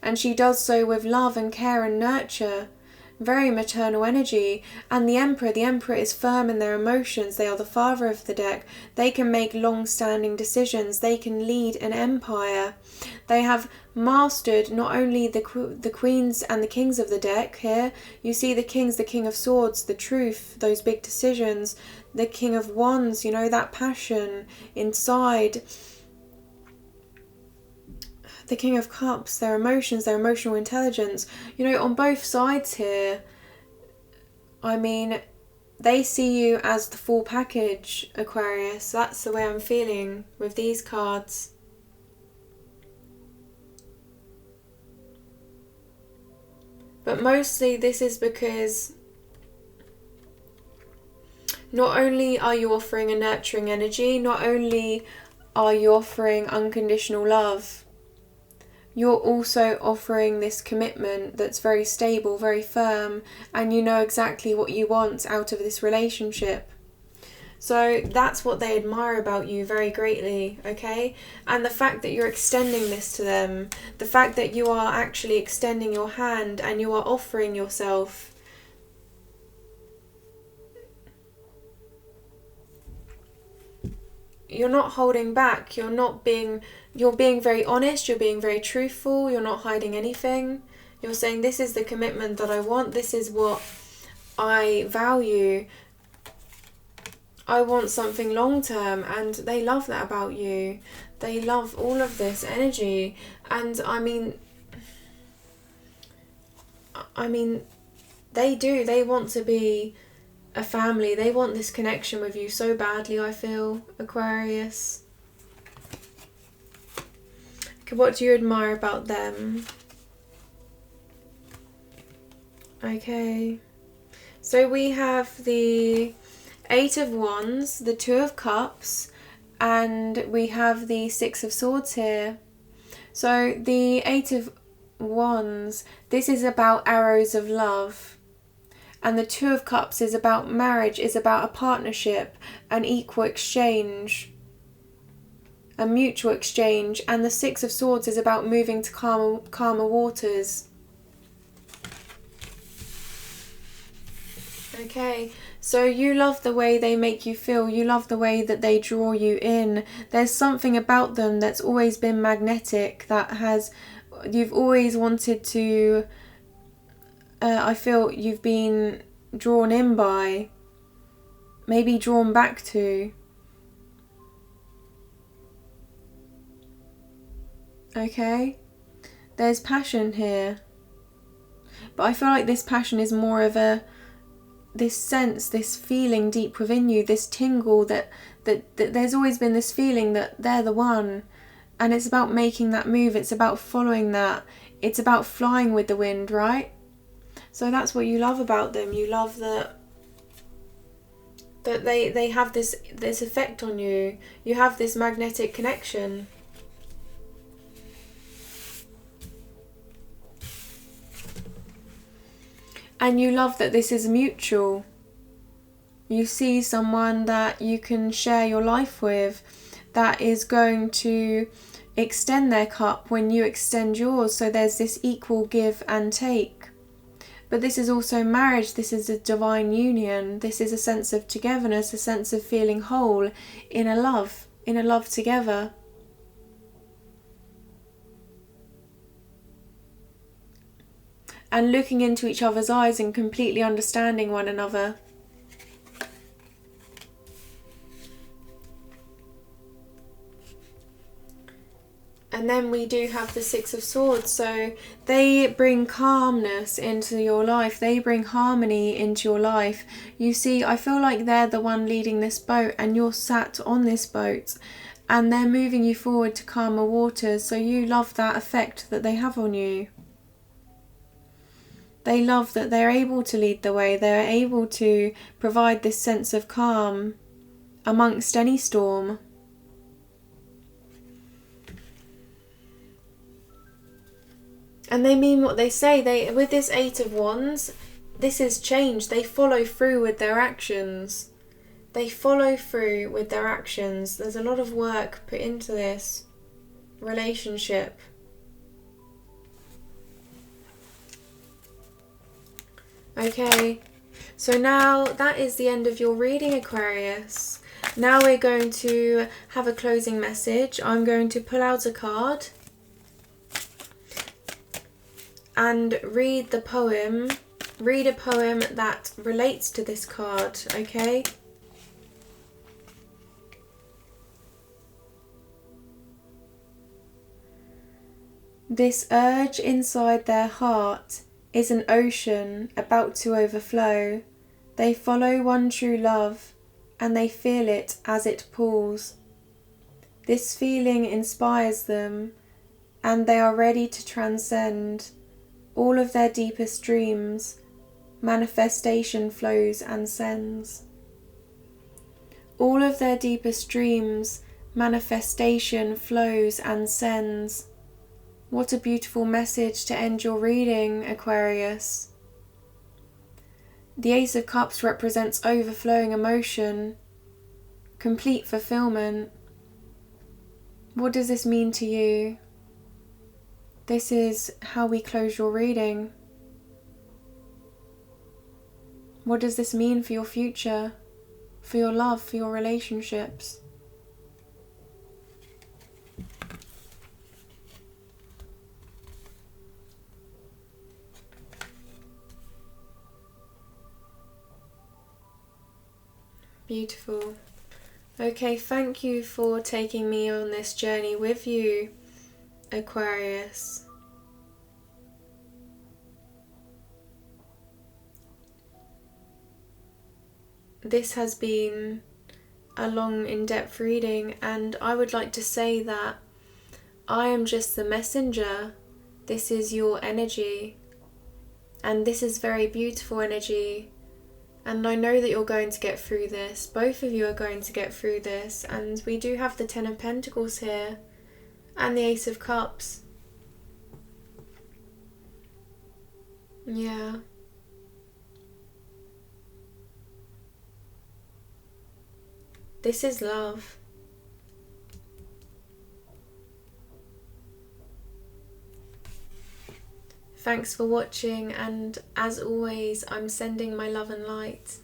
And she does so with love and care and nurture. Very maternal energy. And the Emperor is firm in their emotions. They are the father of the deck. They can make long-standing decisions. They can lead an empire. They have mastered not only the queens and the kings of the deck here. You see the kings, the King of Swords, the truth, those big decisions. The King of Wands, you know, that passion inside. The King of Cups, their emotions, their emotional intelligence. You know, on both sides here, I mean, they see you as the full package, Aquarius. That's the way I'm feeling with these cards. But mostly this is because not only are you offering a nurturing energy, not only are you offering unconditional love, you're also offering this commitment that's very stable, very firm, and you know exactly what you want out of this relationship. So that's what they admire about you very greatly, okay? And the fact that you're extending this to them, the fact that you are actually extending your hand and you are offering yourself, you're not holding back, you're being very honest, you're being very truthful, you're not hiding anything. You're saying, this is the commitment that I want, this is what I value. I want something long term, and they love that about you. They love all of this energy. And I mean they do. They want to be a family. They want this connection with you so badly, I feel, Aquarius. Okay, what do you admire about them? Okay. So we have the Eight of Wands, the Two of Cups, and we have the Six of Swords here. So the Eight of Wands, this is about arrows of love. And the Two of Cups is about marriage, is about a partnership, an equal exchange, a mutual exchange. And the Six of Swords is about moving to calmer waters. Okay, so you love the way they make you feel. You love the way that they draw you in. There's something about them that's always been magnetic, you've always wanted to, I feel you've been drawn in by, maybe drawn back to. Okay, there's passion here. But I feel like this passion is more of this sense, this feeling deep within you, this tingle that there's always been this feeling that they're the one. And it's about making that move. It's about following that. It's about flying with the wind, right? So that's what you love about them. You love that they have this effect on you. You have this magnetic connection. And you love that this is mutual. You see someone that you can share your life with, that is going to extend their cup when you extend yours. So there's this equal give and take. But this is also marriage. This is a divine union. This is a sense of togetherness, a sense of feeling whole in a love together. And looking into each other's eyes and completely understanding one another. And then we do have the Six of Swords. So they bring calmness into your life. They bring harmony into your life. You see, I feel like they're the one leading this boat and you're sat on this boat. And they're moving you forward to calmer waters. So you love that effect that they have on you. They love that they're able to lead the way. They're able to provide this sense of calm amongst any storm. And they mean what they say. With this Eight of Wands, this is change. They follow through with their actions. They follow through with their actions. There's a lot of work put into this relationship. Okay, so now that is the end of your reading, Aquarius. Now we're going to have a closing message. I'm going to pull out a card and read the poem. Read a poem that relates to this card, okay? This urge inside their heart is an ocean about to overflow. They follow one true love, and they feel it as it pulls. This feeling inspires them, and they are ready to transcend All of their deepest dreams, manifestation flows and sends. All of their deepest dreams, manifestation flows and sends. What a beautiful message to end your reading, Aquarius. The Ace of Cups represents overflowing emotion, complete fulfillment. What does this mean to you? This is how we close your reading. What does this mean for your future, for your love, for your relationships? Beautiful. Okay, thank you for taking me on this journey with you, Aquarius. This has been a long, in-depth reading, and I would like to say that I am just the messenger. This is your energy, and this is very beautiful energy. And I know that you're going to get through this. Both of you are going to get through this. And we do have the Ten of Pentacles here. And the Ace of Cups. Yeah. This is love. Thanks for watching, and as always, I'm sending my love and light.